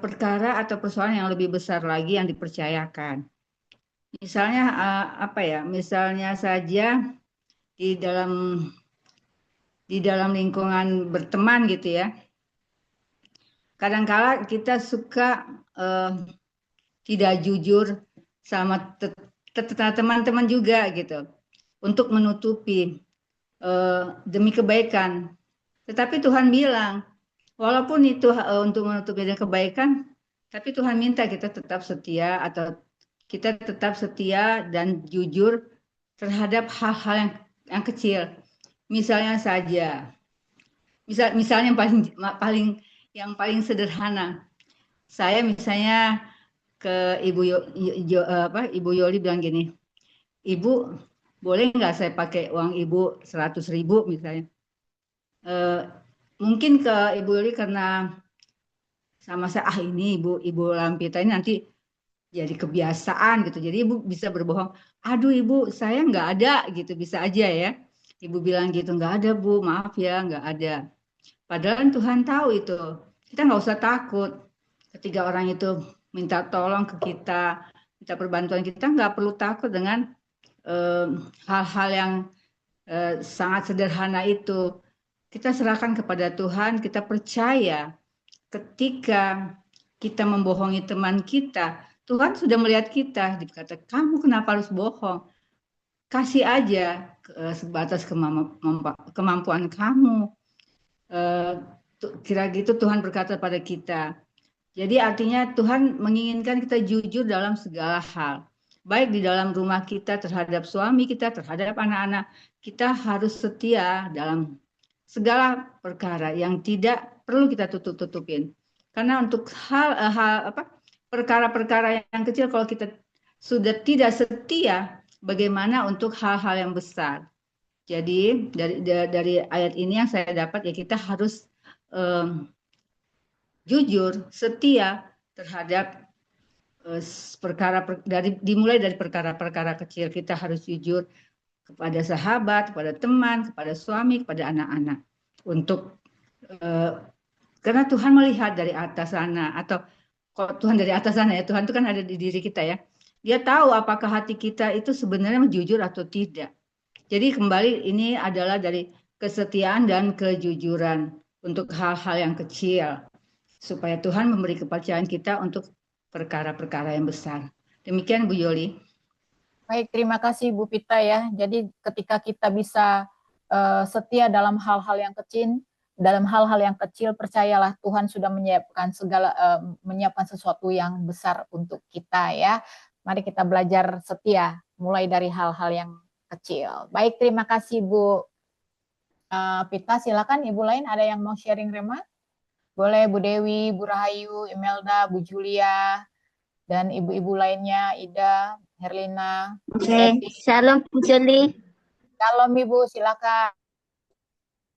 perkara atau persoalan yang lebih besar lagi yang dipercayakan. Misalnya misalnya saja di dalam lingkungan berteman gitu ya. Kadang-kala kita suka tidak jujur sama teman-teman juga gitu untuk menutupi demi kebaikan. Tetapi Tuhan bilang, walaupun itu untuk menutupi kebaikan, tapi Tuhan minta kita tetap setia atau kita tetap setia dan jujur terhadap hal-hal yang kecil. Misalnya saja, misalnya yang paling sederhana, saya misalnya ke Ibu Yoli bilang gini, Ibu boleh nggak saya pakai uang Ibu 100.000 misalnya? Mungkin ke Ibu Yoli karena sama saya ini Ibu Lampita ini nanti jadi kebiasaan gitu, jadi Ibu bisa berbohong, aduh Ibu saya nggak ada gitu, bisa aja ya Ibu bilang gitu, nggak ada Bu, maaf ya nggak ada. Padahal Tuhan tahu itu, kita nggak usah takut ketika orang itu minta tolong ke kita, minta perbantuan, kita nggak perlu takut dengan hal-hal yang sangat sederhana itu. Kita serahkan kepada Tuhan, kita percaya ketika kita membohongi teman kita, Tuhan sudah melihat kita, dikata, kamu kenapa harus bohong? Kasih aja sebatas kemampuan kamu. Kira gitu Tuhan berkata pada kita. Jadi artinya Tuhan menginginkan kita jujur dalam segala hal. Baik di dalam rumah kita terhadap suami kita, terhadap anak-anak, kita harus setia dalam segala perkara yang tidak perlu kita tutup-tutupin. Karena untuk perkara-perkara yang kecil, kalau kita sudah tidak setia, bagaimana untuk hal-hal yang besar? Jadi dari ayat ini yang saya dapat ya, kita harus jujur, setia terhadap dimulai dari perkara-perkara kecil. Kita harus jujur kepada sahabat, kepada teman, kepada suami, kepada anak-anak. Karena Tuhan melihat dari atas sana, atau kok Tuhan dari atas sana ya, Tuhan itu kan ada di diri kita ya. Dia tahu apakah hati kita itu sebenarnya jujur atau tidak. Jadi kembali ini adalah dari kesetiaan dan kejujuran untuk hal-hal yang kecil, supaya Tuhan memberi kepercayaan kita untuk perkara-perkara yang besar. Demikian Bu Yoli. Baik, terima kasih Bu Pita ya. Jadi ketika kita bisa setia dalam hal-hal yang kecil, percayalah Tuhan sudah menyiapkan menyiapkan sesuatu yang besar untuk kita ya. Mari kita belajar setia, mulai dari hal-hal yang kecil. Baik, terima kasih Bu Pita. Silakan Ibu lain ada yang mau sharing Rema? Boleh Bu Dewi, Bu Rahayu, Imelda, Bu Julia, dan ibu-ibu lainnya, Ida, Herlina. Oke, Shalom Bu Joli. Shalom Ibu, silakan.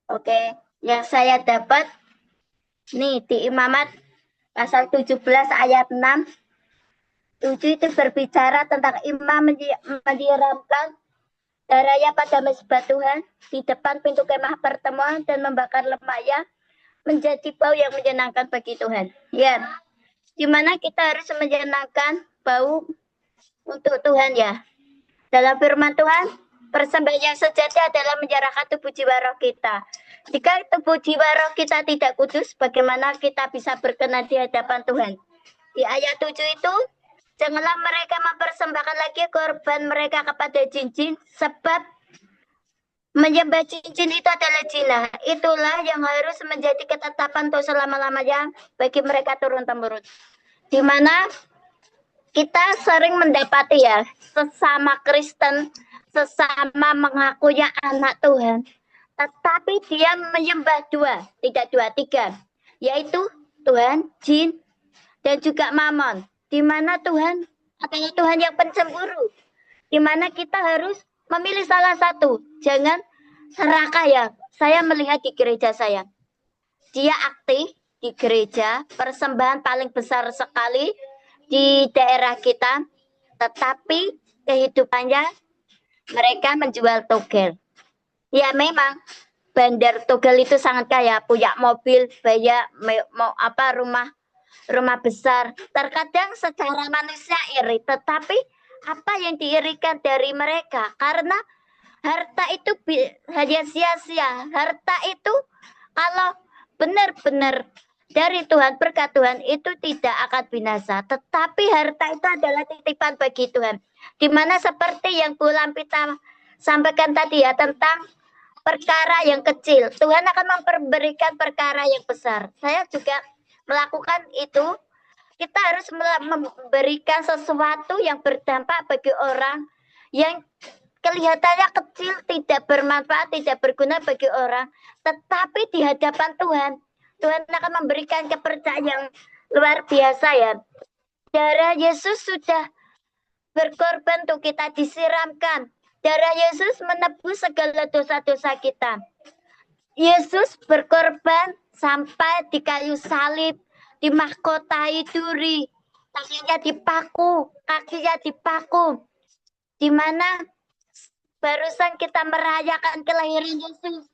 Oke, yang saya dapat nih di Imamat pasal 17 ayat 6. 7 itu berbicara tentang imam menyiramkan darahnya pada mezbah Tuhan di depan pintu kemah pertemuan dan membakar lemaknya menjadi bau yang menyenangkan bagi Tuhan. Ya, dimana kita harus menyenangkan bau untuk Tuhan ya. Dalam firman Tuhan, persembahan yang sejati adalah menyerahkan tubuh jiwa roh kita. Jika tubuh jiwa roh kita tidak kudus, bagaimana kita bisa berkenan di hadapan Tuhan? Di ayat 7 itu, janganlah mereka mempersembahkan lagi korban mereka kepada cincin, sebab menyembah cincin itu adalah zina. Itulah yang harus menjadi ketetapan untuk selama-lamanya bagi mereka turun-temurun. Di mana kita sering mendapati ya, sesama Kristen, sesama mengakunya anak Tuhan, tetapi dia menyembah dua, tidak dua, tiga, yaitu Tuhan, jin, dan juga mamon. Di mana Tuhan adalah Tuhan yang pencemburu, di mana kita harus memilih salah satu. Jangan serakah ya. Saya melihat di gereja saya, dia aktif di gereja, persembahan paling besar sekali di daerah kita, tetapi kehidupannya mereka menjual togel. Ya memang bandar togel itu sangat kaya, punya mobil, banyak mau apa rumah besar. Terkadang secara manusia iri, tetapi apa yang diirikan dari mereka? Karena harta itu hanya sia-sia. Harta itu kalau benar-benar dari Tuhan, berkat Tuhan itu tidak akan binasa. Tetapi harta itu adalah titipan bagi Tuhan. Dimana seperti yang Bu Lampita sampaikan tadi ya, tentang perkara yang kecil, Tuhan akan memberikan perkara yang besar. Saya juga melakukan itu. Kita harus memberikan sesuatu yang berdampak bagi orang yang kelihatannya kecil, tidak bermanfaat, tidak berguna bagi orang, tetapi di hadapan Tuhan, Tuhan akan memberikan kepercayaan yang luar biasa ya. Darah Yesus sudah berkorban untuk kita, disiramkan. Darah Yesus menebus segala dosa-dosa kita. Yesus berkorban sampai di kayu salib, dimahkotai duri, tangannya dipaku, kakinya dipaku. Di mana barusan kita merayakan kelahiran Yesus.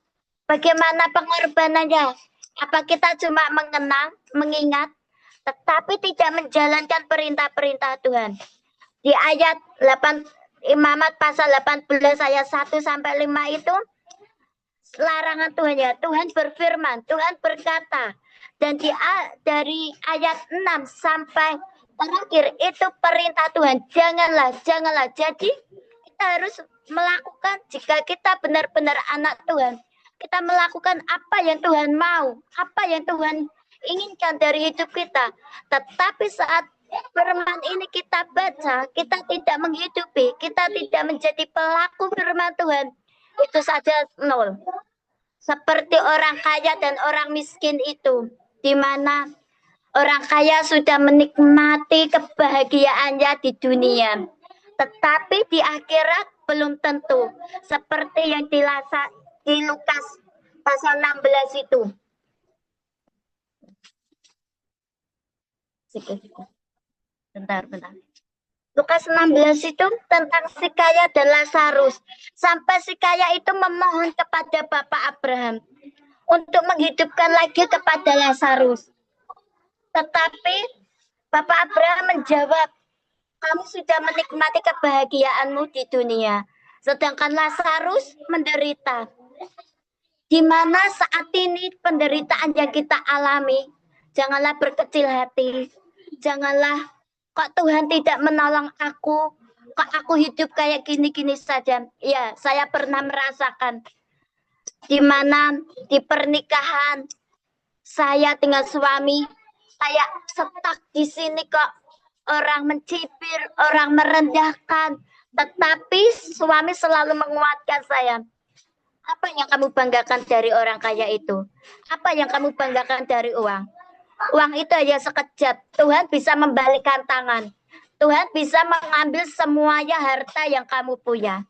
Bagaimana pengorbanannya? Apa kita cuma mengenang, mengingat, tetapi tidak menjalankan perintah-perintah Tuhan? Di ayat 8 Imamat pasal 18 ayat 1 sampai 5 itu larangan Tuhan ya. Tuhan berfirman, Tuhan berkata, dan dari ayat 6 sampai terakhir itu perintah Tuhan. Janganlah. Jadi kita harus melakukan, jika kita benar-benar anak Tuhan, kita melakukan apa yang Tuhan mau, apa yang Tuhan inginkan dari hidup kita. Tetapi saat firman ini kita baca, kita tidak menghidupi, kita tidak menjadi pelaku firman Tuhan, itu saja nol. Seperti orang kaya dan orang miskin itu, di mana orang kaya sudah menikmati kebahagiaannya di dunia, tetapi di akhirat belum tentu. Seperti yang di Lukas pasal 16 itu. Bentar. Lukas 16 itu tentang si kaya dan Lazarus. Sampai si kaya itu memohon kepada Bapak Abraham untuk menghidupkan lagi kepada Lazarus. Tetapi Bapak Abraham menjawab, kamu sudah menikmati kebahagiaanmu di dunia, sedangkan Lazarus menderita. Di mana saat ini penderitaan yang kita alami, janganlah berkecil hati. Janganlah, kok Tuhan tidak menolong aku, kok aku hidup kayak gini-gini saja. Ya, saya pernah merasakan di mana di pernikahan saya dengan suami kayak stuck di sini kok orang mencibir, orang merendahkan. Tetapi suami selalu menguatkan saya. Apa yang kamu banggakan dari orang kaya itu? Apa yang kamu banggakan dari uang? Uang itu hanya sekejap. Tuhan bisa membalikkan tangan. Tuhan bisa mengambil semuanya harta yang kamu punya.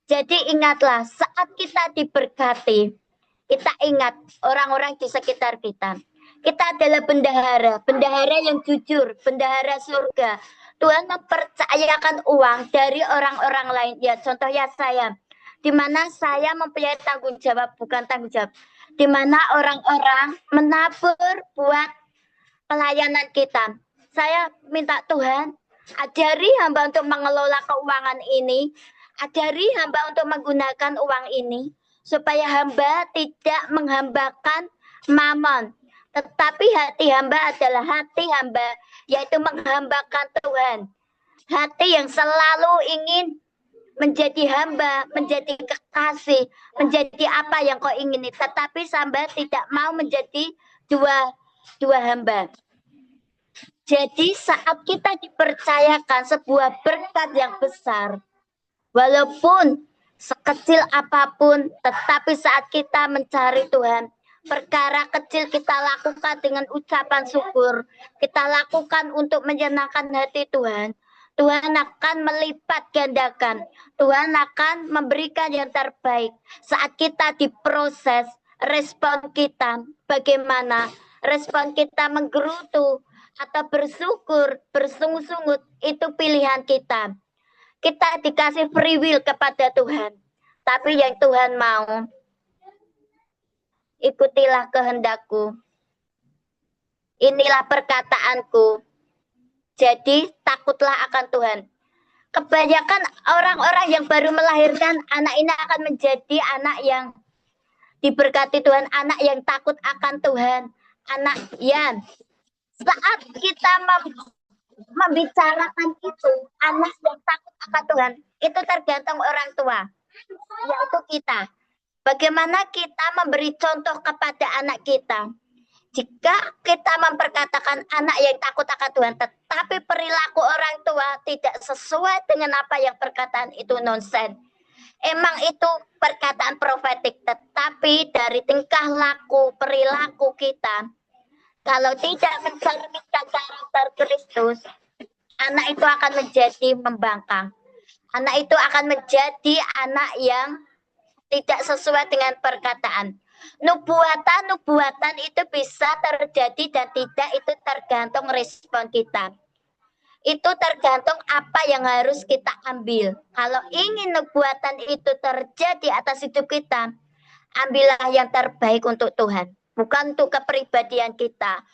Jadi ingatlah, saat kita diberkati, kita ingat orang-orang di sekitar kita. Kita adalah bendahara yang jujur, bendahara surga. Tuhan mempercayakan uang dari orang-orang lain. Ya, contohnya saya, di mana saya mempunyai tanggung jawab, bukan tanggung jawab, di mana orang-orang menabur buat pelayanan kita. Saya minta Tuhan, ajari hamba untuk mengelola keuangan ini, ajari hamba untuk menggunakan uang ini, supaya hamba tidak menghambakan mamon. Tetapi hati hamba adalah hati hamba, yaitu menghambakan Tuhan. Hati yang selalu ingin menjadi hamba, menjadi kekasih, menjadi apa yang kau ingini. Tetapi hamba tidak mau menjadi dua hamba. Jadi saat kita dipercayakan sebuah berkat yang besar, walaupun sekecil apapun, tetapi saat kita mencari Tuhan, perkara kecil kita lakukan dengan ucapan syukur, kita lakukan untuk menyenangkan hati Tuhan, Tuhan akan melipat gandakan. Tuhan akan memberikan yang terbaik. Saat kita diproses, respon kita bagaimana? Respon kita menggerutu atau bersyukur, bersungut-sungut, itu pilihan kita. Kita dikasih free will kepada Tuhan. Tapi yang Tuhan mau, ikutilah kehendakku. Inilah perkataanku. Jadi takutlah akan Tuhan. Kebanyakan orang-orang yang baru melahirkan anak ini akan menjadi anak yang diberkati Tuhan, anak yang takut akan Tuhan, anak yang saat kita membicarakan itu, anak yang takut akan Tuhan, itu tergantung orang tua, yaitu kita. Bagaimana kita memberi contoh kepada anak kita. Jika kita memperkatakan anak yang takut akan Tuhan, tetapi perilaku orang tua tidak sesuai dengan apa yang perkataan itu nonsen. Emang itu perkataan profetik, tetapi dari tingkah laku, perilaku kita, kalau tidak mencerminkan karakter Kristus, anak itu akan menjadi membangkang. Anak itu akan menjadi anak yang tidak sesuai dengan perkataan. Nubuatan itu bisa terjadi dan tidak, itu tergantung respon kita. Itu tergantung apa yang harus kita ambil. Kalau ingin nubuatan itu terjadi atas hidup kita, ambillah yang terbaik untuk Tuhan. Bukan untuk kepribadian kita,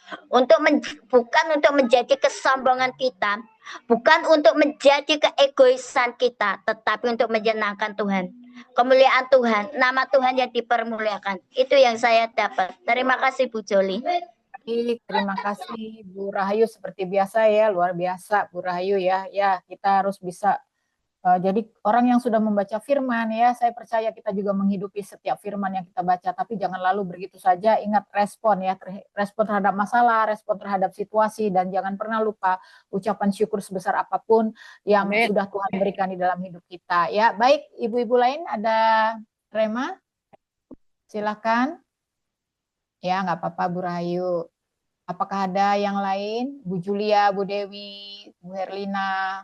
bukan untuk menjadi kesombongan kita, bukan untuk menjadi keegoisan kita, tetapi untuk menyenangkan Tuhan. Kemuliaan Tuhan, nama Tuhan yang dipermuliakan. Itu yang saya dapat. Terima kasih Bu Joli. Baik, terima kasih Bu Rahayu, seperti biasa ya, luar biasa Bu Rahayu ya. Ya, kita harus bisa jadi orang yang sudah membaca firman ya, saya percaya kita juga menghidupi setiap firman yang kita baca, tapi jangan lalu begitu saja, ingat respon ya, respon terhadap masalah, respon terhadap situasi, dan jangan pernah lupa ucapan syukur sebesar apapun yang sudah Tuhan berikan di dalam hidup kita ya. Baik, ibu-ibu lain, ada Rema? Silakan. Ya, nggak apa-apa Bu Rahayu. Apakah ada yang lain? Bu Julia, Bu Dewi, Bu Herlina?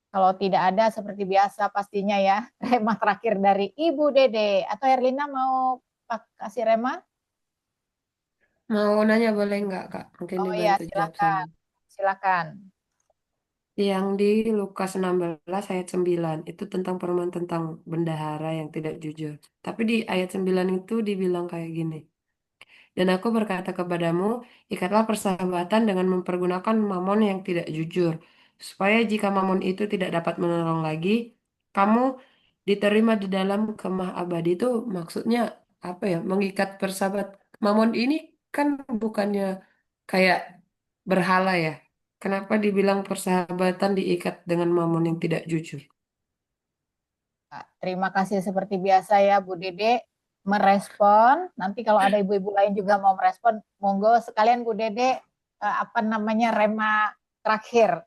Kalau tidak ada, seperti biasa pastinya ya, Rema terakhir dari Ibu Dede. Atau Herlina mau kasih Rema? Mau nanya boleh nggak, Kak? Mungkin Oh iya, dibantu jawab silakan. Silakan. Yang di Lukas 16 ayat 9, itu tentang perumpamaan tentang bendahara yang tidak jujur. Tapi di ayat 9 itu dibilang kayak gini. Dan aku berkata kepadamu, ikatlah persahabatan dengan mempergunakan mamon yang tidak jujur, supaya jika mamon itu tidak dapat menolong lagi, kamu diterima di dalam kemah abadi. Itu maksudnya apa ya? Mengikat persahabat. Mamon ini kan bukannya kayak berhala ya. Kenapa dibilang persahabatan diikat dengan mamon yang tidak jujur? Terima kasih seperti biasa ya Bu Dede merespon. Nanti kalau ada ibu-ibu lain juga mau merespon, monggo sekalian Bu Dede Rema terakhir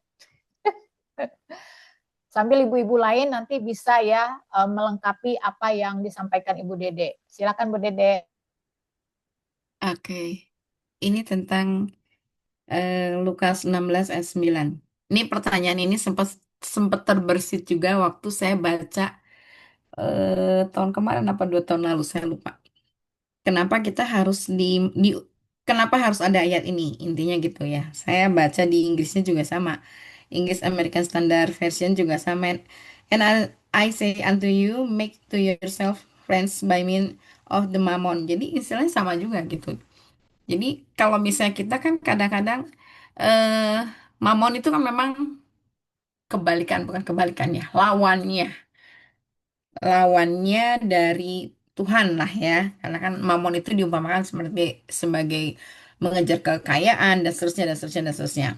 Sambil ibu-ibu lain nanti bisa ya melengkapi apa yang disampaikan Ibu Dede. Silakan Bu Dede. Oke. Ini tentang Lukas 16 ayat 9. Ini pertanyaan ini sempat sempat terbersit juga waktu saya baca tahun kemarin apa 2 tahun lalu, saya lupa. Kenapa kita harus kenapa harus ada ayat ini? Intinya gitu ya. Saya baca di Inggrisnya juga sama. Inggris American Standard Version juga sama. And I say unto you, make to yourself friends by means of the mammon. Jadi istilahnya sama juga gitu. Jadi kalau misalnya kita kan kadang-kadang eh mamon itu kan memang kebalikan, bukan kebalikannya, lawannya dari Tuhan lah ya. Karena kan mamon itu diumpamakan sebagai sebagai mengejar kekayaan dan seterusnya dan seterusnya dan seterusnya.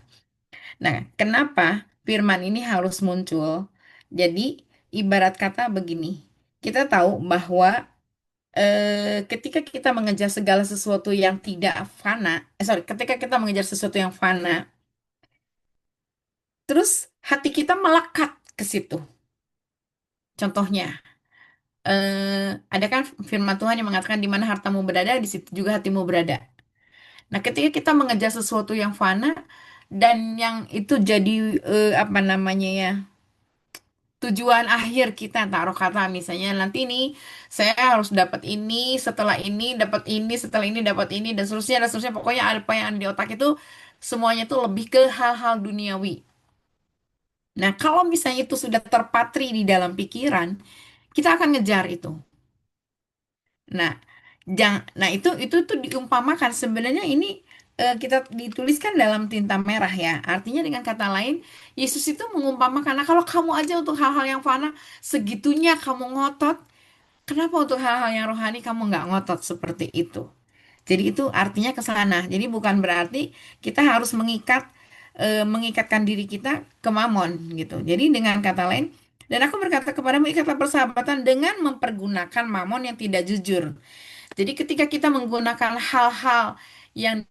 Nah, kenapa firman ini harus muncul? Jadi ibarat kata begini, kita tahu bahwa ketika kita mengejar segala sesuatu yang tidak fana, ketika kita mengejar sesuatu yang fana, terus hati kita melekat ke situ. Contohnya, ada kan firman Tuhan yang mengatakan di mana hartamu berada, di situ juga hatimu berada. Nah, ketika kita mengejar sesuatu yang fana dan yang itu jadi apa namanya ya, tujuan akhir kita, taruh kata misalnya nanti nih saya harus dapat ini, setelah ini dapat ini, setelah ini dapat ini dan seterusnya pokoknya apa yang ada di otak itu semuanya itu lebih ke hal-hal duniawi. Nah, kalau misalnya itu sudah terpatri di dalam pikiran, kita akan ngejar itu. Nah, nah itu tuh diumpamakan sebenarnya ini kita dituliskan dalam tinta merah ya. Artinya dengan kata lain, Yesus itu mengumpamakan, nah kalau kamu aja untuk hal-hal yang fana segitunya kamu ngotot, kenapa untuk hal-hal yang rohani kamu nggak ngotot seperti itu? Jadi itu artinya ke sana. Jadi bukan berarti kita harus mengikatkan diri kita ke mamon gitu. Jadi dengan kata lain, dan aku berkata kepadamu ikatlah persahabatan dengan mempergunakan mamon yang tidak jujur. Jadi ketika kita menggunakan hal-hal yang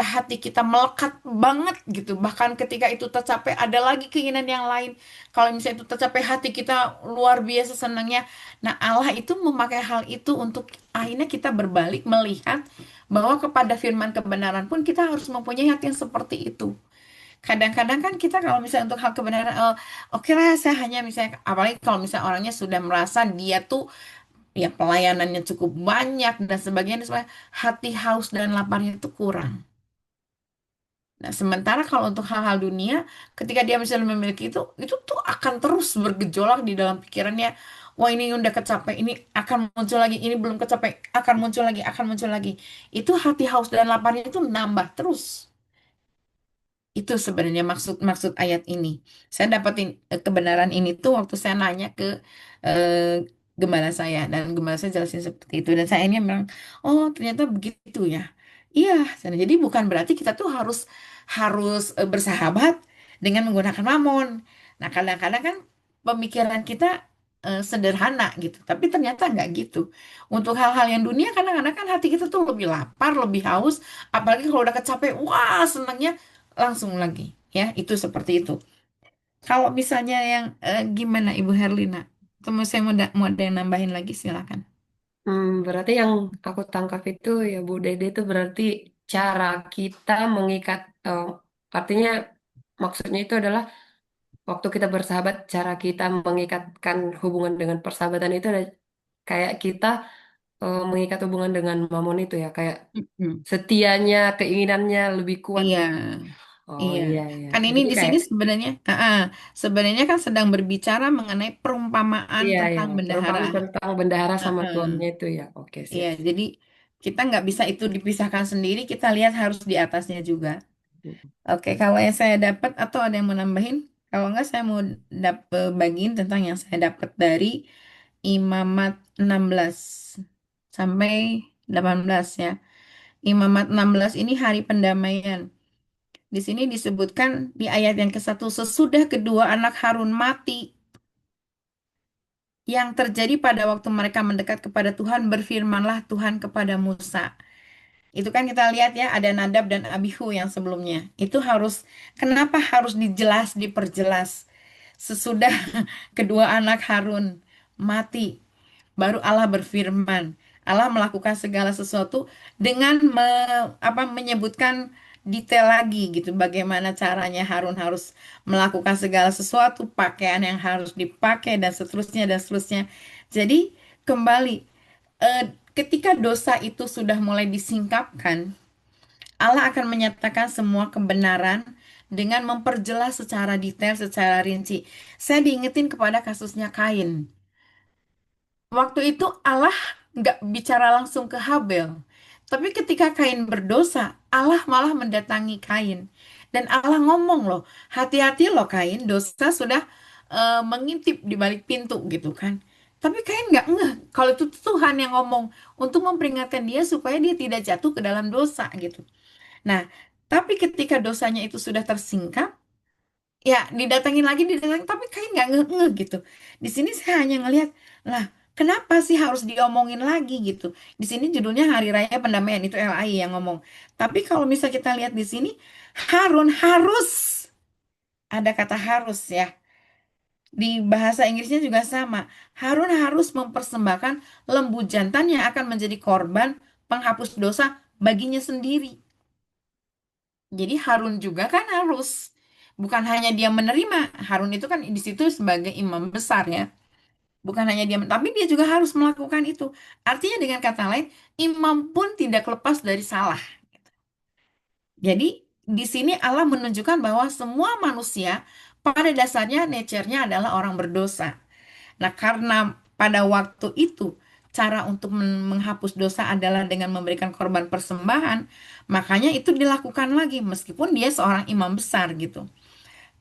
hati kita melekat banget gitu, bahkan ketika itu tercapai ada lagi keinginan yang lain. Kalau misalnya itu tercapai hati kita luar biasa senangnya. Nah, Allah itu memakai hal itu untuk akhirnya kita berbalik melihat bahwa kepada firman kebenaran pun kita harus mempunyai hati yang seperti itu. Kadang-kadang kan kita kalau misalnya untuk hal kebenaran, oke lah saya hanya misalnya, apalagi kalau misalnya orangnya sudah merasa dia tuh ya pelayanannya cukup banyak dan sebagainya, supaya hati haus dan laparnya itu kurang. Nah, sementara kalau untuk hal-hal dunia, ketika dia misalnya memiliki itu tuh akan terus bergejolak di dalam pikirannya. Wah, ini udah kecapai, ini akan muncul lagi, ini belum kecapai, akan muncul lagi, akan muncul lagi. Itu hati haus dan laparnya itu nambah terus. Itu sebenarnya maksud maksud ayat ini. Saya dapetin kebenaran ini tuh waktu saya nanya ke eh, gembala saya dan gembala saya jelasin seperti itu dan saya ini memang oh ternyata begitu ya. Iya, jadi bukan berarti kita tuh harus harus bersahabat dengan menggunakan mamon. Nah, kadang-kadang kan pemikiran kita sederhana gitu, tapi ternyata nggak gitu. Untuk hal-hal yang dunia kadang-kadang kan hati kita tuh lebih lapar, lebih haus, apalagi kalau udah kecapai, wah senangnya langsung lagi ya itu seperti itu. Kalau misalnya yang gimana Ibu Herlina? Atau saya mau ada yang nambahin lagi silakan. Berarti yang aku tangkap itu ya Bu Dede itu berarti cara kita mengikat, artinya maksudnya itu adalah waktu kita bersahabat, cara kita mengikatkan hubungan dengan persahabatan itu ada kayak kita mengikat hubungan dengan mamon itu ya, kayak Mm-mm. setianya, keinginannya lebih kuat Iya, gitu. Oh iya. iya iya. Kan ini Jadi di kayak sini sebenarnya, sebenarnya kan sedang berbicara mengenai perumpamaan iya ya, tentang bendahara. perumpamaan tentang bendahara sama Heeh. tuannya itu ya. Oke, Iya, sip. jadi kita nggak bisa itu dipisahkan sendiri. Kita lihat harus di atasnya juga. Oke, kalau yang saya dapat atau ada yang mau nambahin? Kalau nggak, saya mau bagiin tentang yang saya dapat dari Imamat 16 sampai 18 ya. Imamat 16 ini hari pendamaian. Di sini disebutkan di ayat yang ke-1, sesudah kedua anak Harun mati, yang terjadi pada waktu mereka mendekat kepada Tuhan, berfirmanlah Tuhan kepada Musa. Itu kan kita lihat ya, ada Nadab dan Abihu yang sebelumnya. Itu harus, kenapa harus diperjelas sesudah kedua anak Harun mati, baru Allah berfirman. Allah melakukan segala sesuatu dengan menyebutkan detail lagi gitu. Bagaimana caranya Harun harus melakukan segala sesuatu, pakaian yang harus dipakai dan seterusnya dan seterusnya. Jadi kembali, ketika dosa itu sudah mulai disingkapkan, Allah akan menyatakan semua kebenaran dengan memperjelas secara detail, secara rinci. Saya diingetin kepada kasusnya Kain. Waktu itu Allah nggak bicara langsung ke Habel. Tapi ketika Kain berdosa, Allah malah mendatangi Kain. Dan Allah ngomong loh, hati-hati loh Kain, dosa sudah mengintip di balik pintu gitu kan. Tapi Kain nggak ngeh kalau itu Tuhan yang ngomong untuk memperingatkan dia supaya dia tidak jatuh ke dalam dosa gitu. Nah, tapi ketika dosanya itu sudah tersingkap, ya didatangin, tapi kayak nggak ngeh gitu. Di sini saya hanya ngelihat, lah kenapa sih harus diomongin lagi gitu. Di sini judulnya Hari Raya Pendamaian, itu LAI yang ngomong. Tapi kalau misalnya kita lihat di sini, Harun harus, ada kata harus ya. Di bahasa Inggrisnya juga sama. Harun harus mempersembahkan lembu jantan yang akan menjadi korban penghapus dosa baginya sendiri. Jadi Harun juga kan harus, bukan hanya dia menerima. Harun itu kan di situ sebagai imam besar ya. Bukan hanya dia, tapi dia juga harus melakukan itu. Artinya dengan kata lain, imam pun tidak lepas dari salah. Jadi di sini Allah menunjukkan bahwa semua manusia pada dasarnya nature-nya adalah orang berdosa. Nah, karena pada waktu itu cara untuk menghapus dosa adalah dengan memberikan korban persembahan, makanya itu dilakukan lagi meskipun dia seorang imam besar gitu.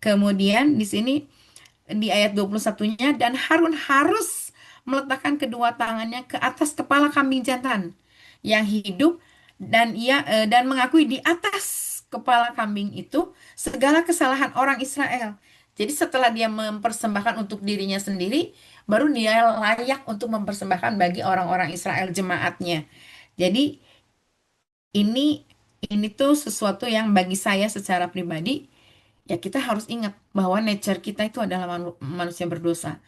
Kemudian di sini di ayat 21-nya, dan Harun harus meletakkan kedua tangannya ke atas kepala kambing jantan yang hidup, dan mengakui di atas kepala kambing itu segala kesalahan orang Israel. Jadi setelah dia mempersembahkan untuk dirinya sendiri, baru dia layak untuk mempersembahkan bagi orang-orang Israel jemaatnya. Jadi ini ini tuh sesuatu yang bagi saya secara pribadi, ya kita harus ingat bahwa nature kita itu adalah manusia berdosa.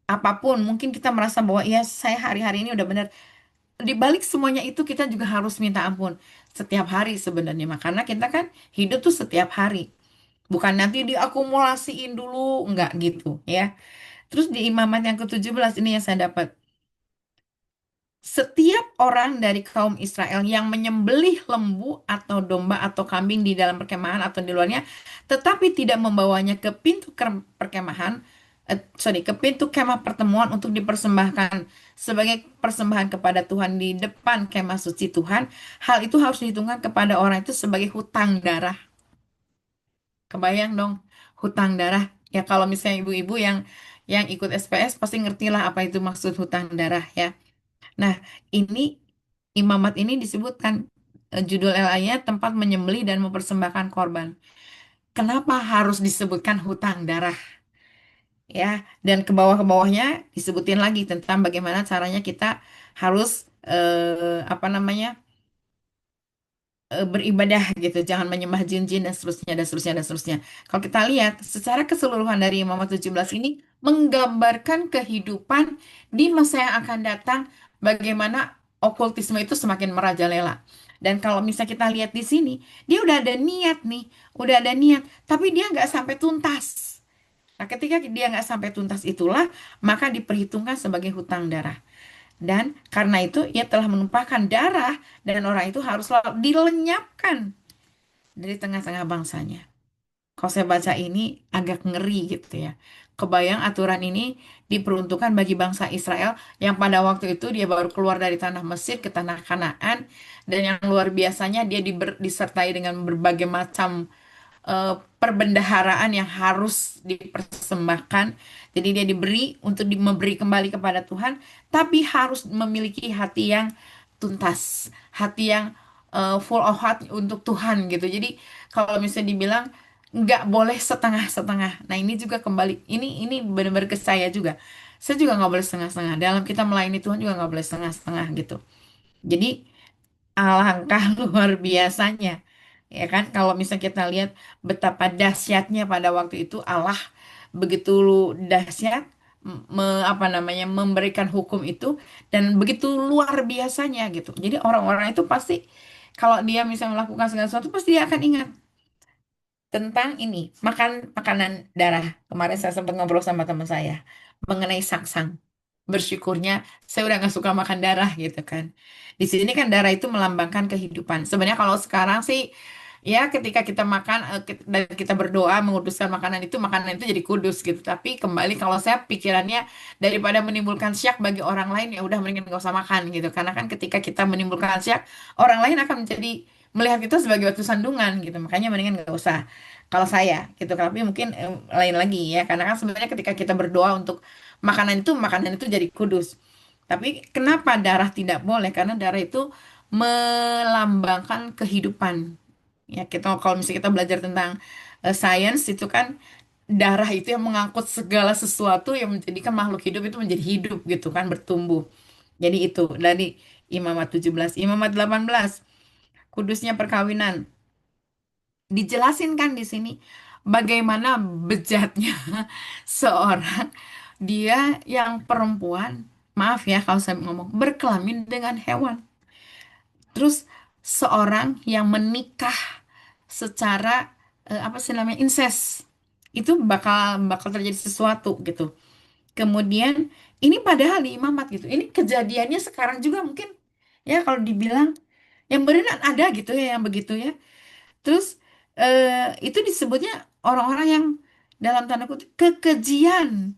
Apapun, mungkin kita merasa bahwa ya saya hari-hari ini udah benar. Di balik semuanya itu kita juga harus minta ampun setiap hari sebenarnya. Karena kita kan hidup tuh setiap hari. Bukan nanti diakumulasiin dulu, enggak gitu ya. Terus di Imamat yang ke-17 ini yang saya dapat. Setiap orang dari kaum Israel yang menyembelih lembu atau domba atau kambing di dalam perkemahan atau di luarnya, tetapi tidak membawanya ke pintu perkemahan, ke pintu kemah pertemuan untuk dipersembahkan sebagai persembahan kepada Tuhan di depan kemah suci Tuhan, hal itu harus dihitungkan kepada orang itu sebagai hutang darah. Kebayang dong, hutang darah. Ya kalau misalnya ibu-ibu yang ikut SPS pasti ngertilah apa itu maksud hutang darah ya. Nah, ini imamat ini disebutkan judul LA-nya tempat menyembelih dan mempersembahkan korban. Kenapa harus disebutkan hutang darah? Ya, dan ke bawahnya disebutin lagi tentang bagaimana caranya kita harus apa namanya? Beribadah gitu, jangan menyembah jin-jin dan seterusnya dan seterusnya dan seterusnya. Kalau kita lihat secara keseluruhan dari Imamat 17 ini menggambarkan kehidupan di masa yang akan datang, bagaimana okultisme itu semakin merajalela. Dan kalau misalnya kita lihat di sini, dia udah ada niat nih, udah ada niat, tapi dia nggak sampai tuntas. Nah, ketika dia nggak sampai tuntas itulah, maka diperhitungkan sebagai hutang darah. Dan karena itu ia telah menumpahkan darah dan orang itu harus dilenyapkan dari tengah-tengah bangsanya. Kalau saya baca ini agak ngeri gitu ya. Kebayang aturan ini diperuntukkan bagi bangsa Israel yang pada waktu itu dia baru keluar dari tanah Mesir ke tanah Kanaan, dan yang luar biasanya dia disertai dengan berbagai macam perbendaharaan yang harus dipersembahkan. Jadi dia diberi untuk memberi kembali kepada Tuhan, tapi harus memiliki hati yang tuntas, hati yang full of heart untuk Tuhan gitu. Jadi kalau misalnya dibilang nggak boleh setengah-setengah. Nah ini juga kembali, ini benar-benar ke saya juga. Saya juga nggak boleh setengah-setengah. Dalam kita melayani Tuhan juga nggak boleh setengah-setengah gitu. Jadi alangkah luar biasanya. Ya kan, kalau misalnya kita lihat betapa dahsyatnya pada waktu itu Allah begitu dahsyat apa namanya memberikan hukum itu dan begitu luar biasanya gitu. Jadi orang-orang itu pasti kalau dia misalnya melakukan segala sesuatu pasti dia akan ingat tentang ini, makan makanan darah. Kemarin saya sempat ngobrol sama teman saya mengenai sangsang. Bersyukurnya saya udah nggak suka makan darah gitu kan. Di sini kan darah itu melambangkan kehidupan. Sebenarnya kalau sekarang sih ya ketika kita makan dan kita berdoa menguduskan makanan itu jadi kudus gitu. Tapi kembali kalau saya pikirannya daripada menimbulkan syak bagi orang lain ya udah mendingan nggak usah makan gitu. Karena kan ketika kita menimbulkan syak orang lain akan menjadi melihat itu sebagai batu sandungan gitu. Makanya mendingan nggak usah. Kalau saya gitu, tapi mungkin lain lagi ya. Karena kan sebenarnya ketika kita berdoa untuk makanan itu jadi kudus. Tapi kenapa darah tidak boleh? Karena darah itu melambangkan kehidupan. Ya, kita kalau misalnya kita belajar tentang sains itu kan darah itu yang mengangkut segala sesuatu yang menjadikan makhluk hidup itu menjadi hidup gitu kan, bertumbuh. Jadi itu dari Imamat 17, Imamat 18, kudusnya perkawinan. Dijelasin kan di sini bagaimana bejatnya seorang dia yang perempuan, maaf ya kalau saya ngomong, berkelamin dengan hewan. Terus seorang yang menikah secara apa sih namanya incest itu bakal bakal terjadi sesuatu gitu. Kemudian ini padahal di imamat gitu. Ini kejadiannya sekarang juga mungkin ya kalau dibilang yang beneran ada gitu ya yang begitu ya. Terus itu disebutnya orang-orang yang dalam tanda kutip kekejian.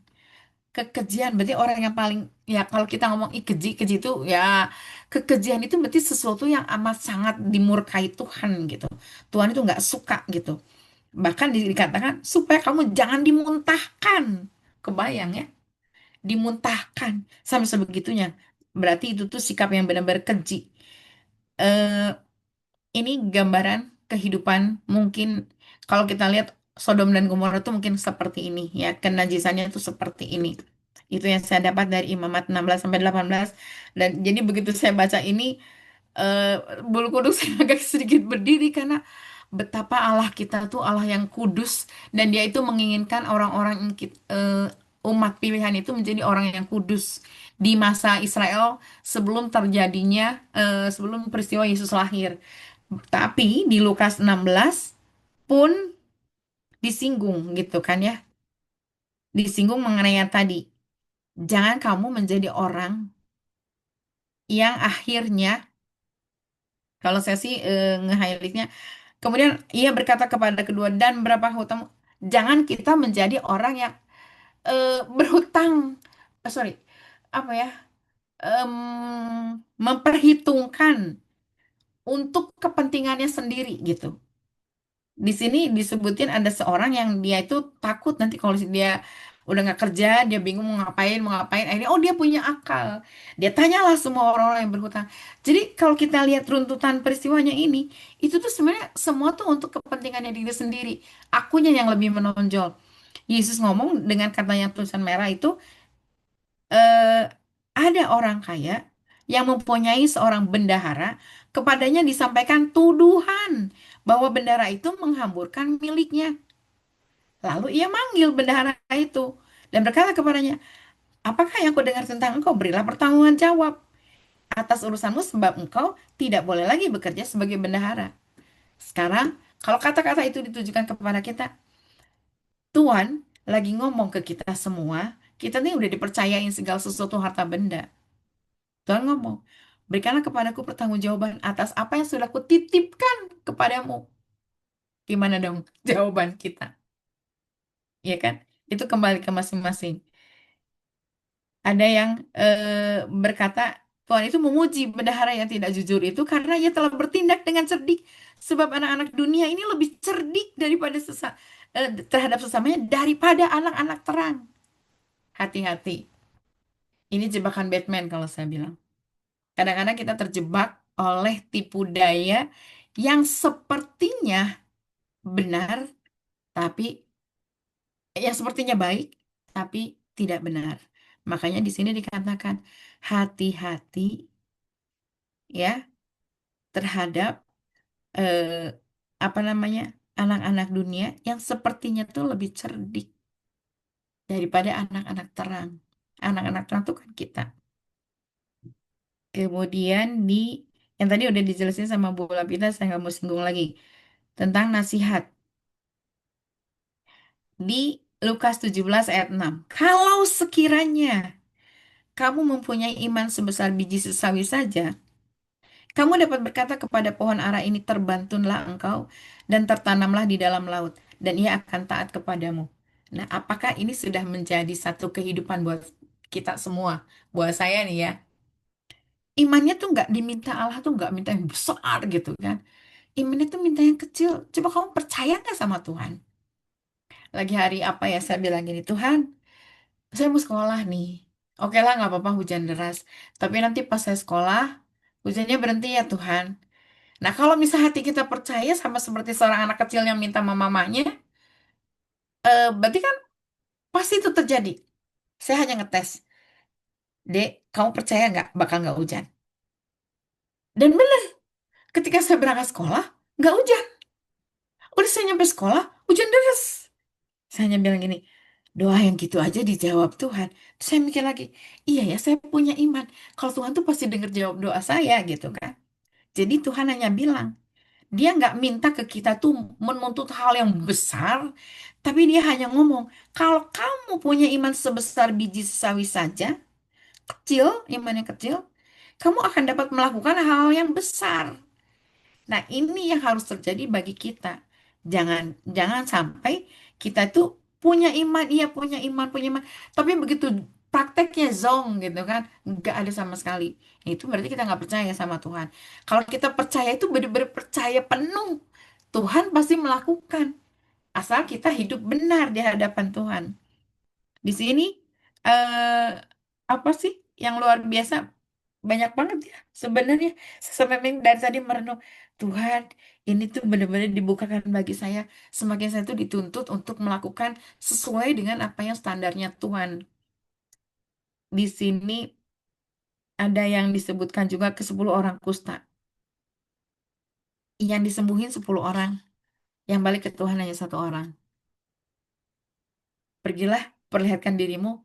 Kekejian berarti orang yang paling ya kalau kita ngomong keji, keji itu ya kekejian itu berarti sesuatu yang amat sangat dimurkai Tuhan gitu. Tuhan itu nggak suka gitu. Bahkan dikatakan supaya kamu jangan dimuntahkan. Kebayang ya, dimuntahkan sampai sebegitunya. Berarti itu tuh sikap yang benar-benar keji. Eh, ini gambaran kehidupan mungkin kalau kita lihat Sodom dan Gomora itu mungkin seperti ini ya, kenajisannya itu seperti ini. Itu yang saya dapat dari Imamat 16 sampai 18 dan jadi begitu saya baca ini eh, bulu kuduk saya agak sedikit berdiri karena betapa Allah kita tuh Allah yang kudus dan dia itu menginginkan orang-orang umat pilihan itu menjadi orang yang kudus di masa Israel sebelum terjadinya sebelum peristiwa Yesus lahir. Tapi di Lukas 16 pun disinggung gitu kan ya. Disinggung mengenai yang tadi. Jangan kamu menjadi orang yang akhirnya, kalau saya sih nge-highlightnya, kemudian ia berkata kepada kedua dan berapa hutang, jangan kita menjadi orang yang berhutang, sorry, apa ya, memperhitungkan untuk kepentingannya sendiri gitu. Di sini disebutin ada seorang yang dia itu takut nanti kalau dia udah nggak kerja, dia bingung mau ngapain. Akhirnya, oh dia punya akal. Dia tanyalah semua orang-orang yang berhutang. Jadi kalau kita lihat runtutan peristiwanya ini, itu tuh sebenarnya semua tuh untuk kepentingannya diri sendiri. Akunya yang lebih menonjol. Yesus ngomong dengan kata yang tulisan merah itu, eh, ada orang kaya yang mempunyai seorang bendahara, kepadanya disampaikan tuduhan bahwa bendahara itu menghamburkan miliknya. Lalu ia manggil bendahara itu dan berkata kepadanya, apakah yang kau dengar tentang engkau? Berilah pertanggungan jawab atas urusanmu sebab engkau tidak boleh lagi bekerja sebagai bendahara. Sekarang, kalau kata-kata itu ditujukan kepada kita, Tuhan lagi ngomong ke kita semua, kita nih udah dipercayain segala sesuatu harta benda. Tuhan ngomong, berikanlah kepadaku pertanggungjawaban atas apa yang sudah kutitipkan kepadamu. Gimana dong jawaban kita? Ya kan? Itu kembali ke masing-masing. Ada yang berkata, Tuhan itu memuji bendahara yang tidak jujur itu karena ia telah bertindak dengan cerdik. Sebab anak-anak dunia ini lebih cerdik daripada terhadap sesamanya daripada anak-anak terang. Hati-hati. Ini jebakan Batman kalau saya bilang. Kadang-kadang kita terjebak oleh tipu daya yang sepertinya benar, tapi yang sepertinya baik, tapi tidak benar. Makanya di sini dikatakan hati-hati ya terhadap apa namanya, anak-anak dunia yang sepertinya tuh lebih cerdik daripada anak-anak terang. Anak-anak terang tuh kan kita. Kemudian yang tadi udah dijelasin sama Bu Lapita, saya nggak mau singgung lagi tentang nasihat di Lukas 17 ayat 6. Kalau sekiranya kamu mempunyai iman sebesar biji sesawi saja, kamu dapat berkata kepada pohon ara ini, terbantunlah engkau dan tertanamlah di dalam laut, dan ia akan taat kepadamu. Nah, apakah ini sudah menjadi satu kehidupan buat kita semua? Buat saya nih ya, imannya tuh nggak diminta, Allah tuh nggak minta yang besar gitu kan. Imannya tuh minta yang kecil. Coba kamu percaya nggak sama Tuhan? Lagi hari apa ya, saya bilang gini, Tuhan, saya mau sekolah nih. Oke lah, nggak apa-apa hujan deras. Tapi nanti pas saya sekolah, hujannya berhenti ya Tuhan. Nah, kalau misal hati kita percaya sama seperti seorang anak kecil yang minta sama mamanya, berarti kan pasti itu terjadi. Saya hanya ngetes. Dek, kamu percaya nggak bakal nggak hujan? Dan benar, ketika saya berangkat sekolah, nggak hujan. Udah saya nyampe sekolah, hujan deras. Saya hanya bilang gini, doa yang gitu aja dijawab Tuhan. Terus saya mikir lagi, iya ya, saya punya iman. Kalau Tuhan tuh pasti denger jawab doa saya gitu kan. Jadi Tuhan hanya bilang, dia nggak minta ke kita tuh menuntut hal yang besar, tapi dia hanya ngomong, kalau kamu punya iman sebesar biji sesawi saja, kecil, imannya kecil, kamu akan dapat melakukan hal yang besar. Nah, ini yang harus terjadi bagi kita. Jangan jangan sampai kita tuh punya iman, iya punya iman, tapi begitu prakteknya zong gitu kan, nggak ada sama sekali. Itu berarti kita nggak percaya sama Tuhan. Kalau kita percaya itu benar-benar percaya penuh, Tuhan pasti melakukan. Asal kita hidup benar di hadapan Tuhan. Di sini eh apa sih yang luar biasa? Banyak banget ya sebenarnya. Sampai dari tadi merenung, Tuhan, ini tuh benar-benar dibukakan bagi saya. Semakin saya tuh dituntut untuk melakukan sesuai dengan apa yang standarnya Tuhan. Di sini ada yang disebutkan juga ke 10 orang kusta. Yang disembuhin 10 orang. Yang balik ke Tuhan hanya 1 orang. Pergilah, perlihatkan dirimu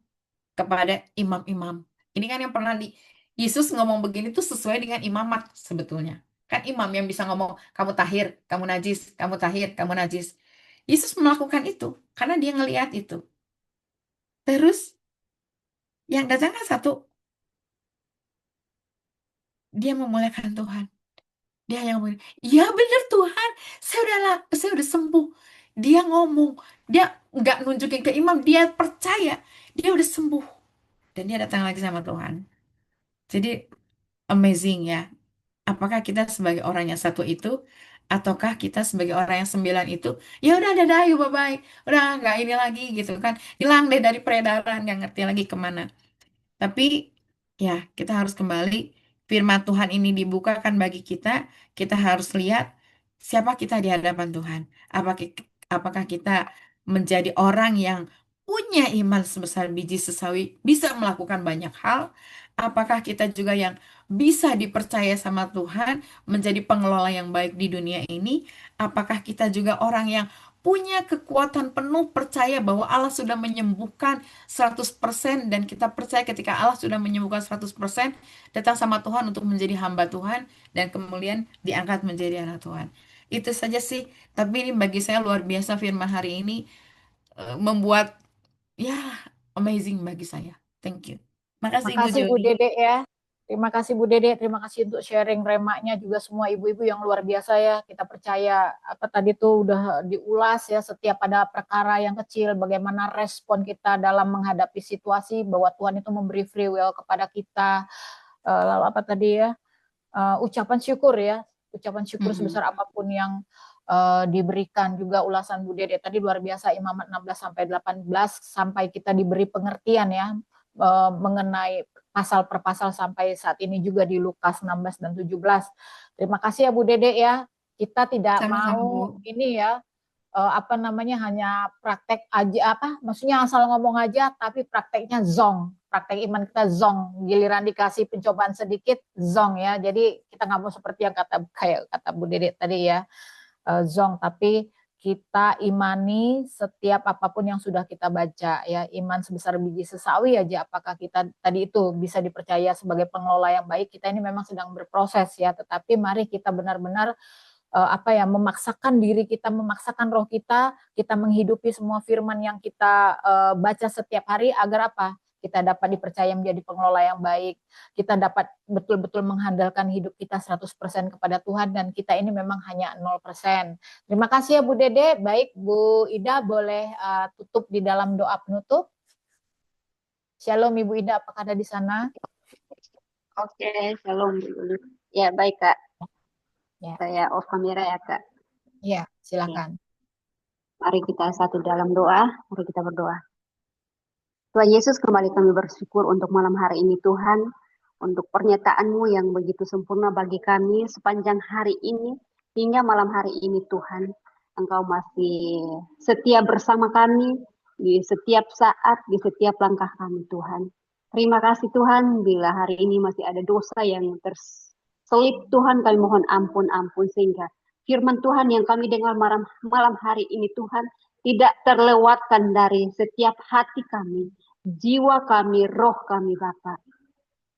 kepada imam-imam. Ini kan yang pernah Yesus ngomong begini tuh sesuai dengan imamat sebetulnya. Kan imam yang bisa ngomong, kamu tahir, kamu najis, kamu tahir, kamu najis. Yesus melakukan itu karena dia ngelihat itu. Terus yang datang kan satu, dia memuliakan Tuhan. Dia yang ngomong, ya benar Tuhan, saya udah sembuh. Dia ngomong, dia nggak nunjukin ke imam, dia percaya, dia udah sembuh. Dan dia datang lagi sama Tuhan. Jadi amazing ya. Apakah kita sebagai orang yang satu itu, ataukah kita sebagai orang yang 9 itu, ya udah dadah, yuk bye bye, udah nggak ini lagi gitu kan, hilang deh dari peredaran, nggak ngerti lagi kemana. Tapi ya kita harus kembali, firman Tuhan ini dibukakan bagi kita, kita harus lihat siapa kita di hadapan Tuhan. Apakah apakah kita menjadi orang yang punya iman sebesar biji sesawi, bisa melakukan banyak hal? Apakah kita juga yang bisa dipercaya sama Tuhan menjadi pengelola yang baik di dunia ini? Apakah kita juga orang yang punya kekuatan penuh percaya bahwa Allah sudah menyembuhkan 100% dan kita percaya ketika Allah sudah menyembuhkan 100% datang sama Tuhan untuk menjadi hamba Tuhan dan kemudian diangkat menjadi anak Tuhan. Itu saja sih, tapi ini bagi saya luar biasa firman hari ini membuat ya amazing bagi saya. Thank you. Makasih Bu Makasih Bu Joni. Dede ya. Terima kasih Bu Dede, terima kasih untuk sharing remanya juga semua ibu-ibu yang luar biasa ya. Kita percaya apa tadi tuh udah diulas ya, setiap ada perkara yang kecil bagaimana respon kita dalam menghadapi situasi, bahwa Tuhan itu memberi free will kepada kita. Lalu apa tadi ya? Ucapan syukur ya. Ucapan syukur sebesar apapun yang diberikan. Juga ulasan Bu Dede tadi luar biasa, Imamat 16 sampai 18 sampai kita diberi pengertian ya mengenai pasal per pasal sampai saat ini juga di Lukas 16 dan 17. Terima kasih ya Bu Dede ya. Kita tidak Sama-sama, mau Bu. ini ya apa namanya, hanya praktek aja, maksudnya asal ngomong aja tapi prakteknya zong, praktek iman kita zong, giliran dikasih pencobaan sedikit zong ya. Jadi kita nggak mau seperti yang kayak kata Bu Dede tadi ya, zong, tapi kita imani setiap apapun yang sudah kita baca ya. Iman sebesar biji sesawi aja, apakah kita tadi itu bisa dipercaya sebagai pengelola yang baik. Kita ini memang sedang berproses ya, tetapi mari kita benar-benar memaksakan diri kita, memaksakan roh kita menghidupi semua firman yang kita baca setiap hari, agar apa? Kita dapat dipercaya menjadi pengelola yang baik, kita dapat betul-betul mengandalkan hidup kita 100% kepada Tuhan, dan kita ini memang hanya 0%. Terima kasih ya Bu Dede. Baik, Bu Ida boleh tutup di dalam doa penutup. Shalom Ibu Ida, apakah ada di sana? Oke, shalom. Ya, baik Kak. Ya. Saya off kamera ya Kak. Ya, silakan. Mari kita satu dalam doa, mari kita berdoa. Tuhan Yesus, kembali kami bersyukur untuk malam hari ini Tuhan, untuk pernyataan-Mu yang begitu sempurna bagi kami sepanjang hari ini, hingga malam hari ini Tuhan. Engkau masih setia bersama kami, di setiap saat, di setiap langkah kami Tuhan. Terima kasih Tuhan, bila hari ini masih ada dosa yang terselip Tuhan, kami mohon ampun, sehingga firman Tuhan yang kami dengar malam hari ini Tuhan, tidak terlewatkan dari setiap hati kami, jiwa kami, roh kami Bapa.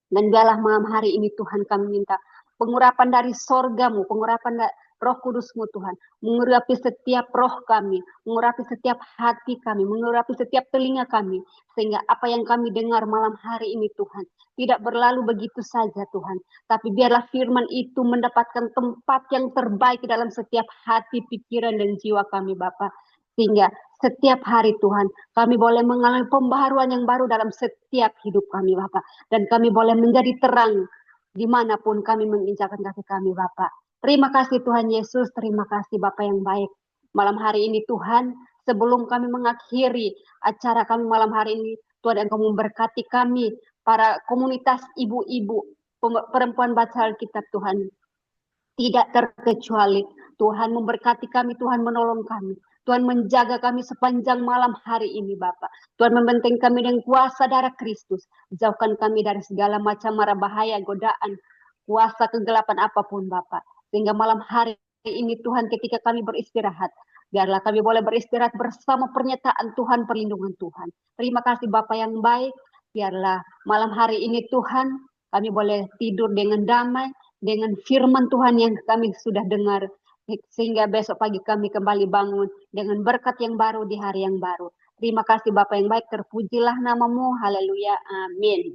Dan biarlah malam hari ini Tuhan kami minta pengurapan dari sorga-Mu, pengurapan Roh Kudus-Mu Tuhan, mengurapi setiap roh kami, mengurapi setiap hati kami, mengurapi setiap telinga kami, sehingga apa yang kami dengar malam hari ini Tuhan, tidak berlalu begitu saja Tuhan, tapi biarlah firman itu mendapatkan tempat yang terbaik dalam setiap hati, pikiran, dan jiwa kami Bapa. Sehingga setiap hari Tuhan, kami boleh mengalami pembaharuan yang baru dalam setiap hidup kami Bapa. Dan kami boleh menjadi terang dimanapun kami menginjakkan kaki kami Bapa. Terima kasih Tuhan Yesus, terima kasih Bapa yang baik. Malam hari ini Tuhan, sebelum kami mengakhiri acara kami malam hari ini, Tuhan Engkau memberkati kami, para komunitas ibu-ibu, perempuan baca Alkitab Tuhan. Tidak terkecuali Tuhan memberkati kami, Tuhan menolong kami. Tuhan menjaga kami sepanjang malam hari ini Bapa. Tuhan membentengi kami dengan kuasa darah Kristus. Jauhkan kami dari segala macam mara bahaya, godaan, kuasa kegelapan apapun Bapa. Sehingga malam hari ini Tuhan ketika kami beristirahat, biarlah kami boleh beristirahat bersama pernyataan Tuhan, perlindungan Tuhan. Terima kasih Bapa yang baik. Biarlah malam hari ini Tuhan kami boleh tidur dengan damai, dengan firman Tuhan yang kami sudah dengar, sehingga besok pagi kami kembali bangun dengan berkat yang baru di hari yang baru. Terima kasih Bapa yang baik, terpujilah namamu, haleluya, amin.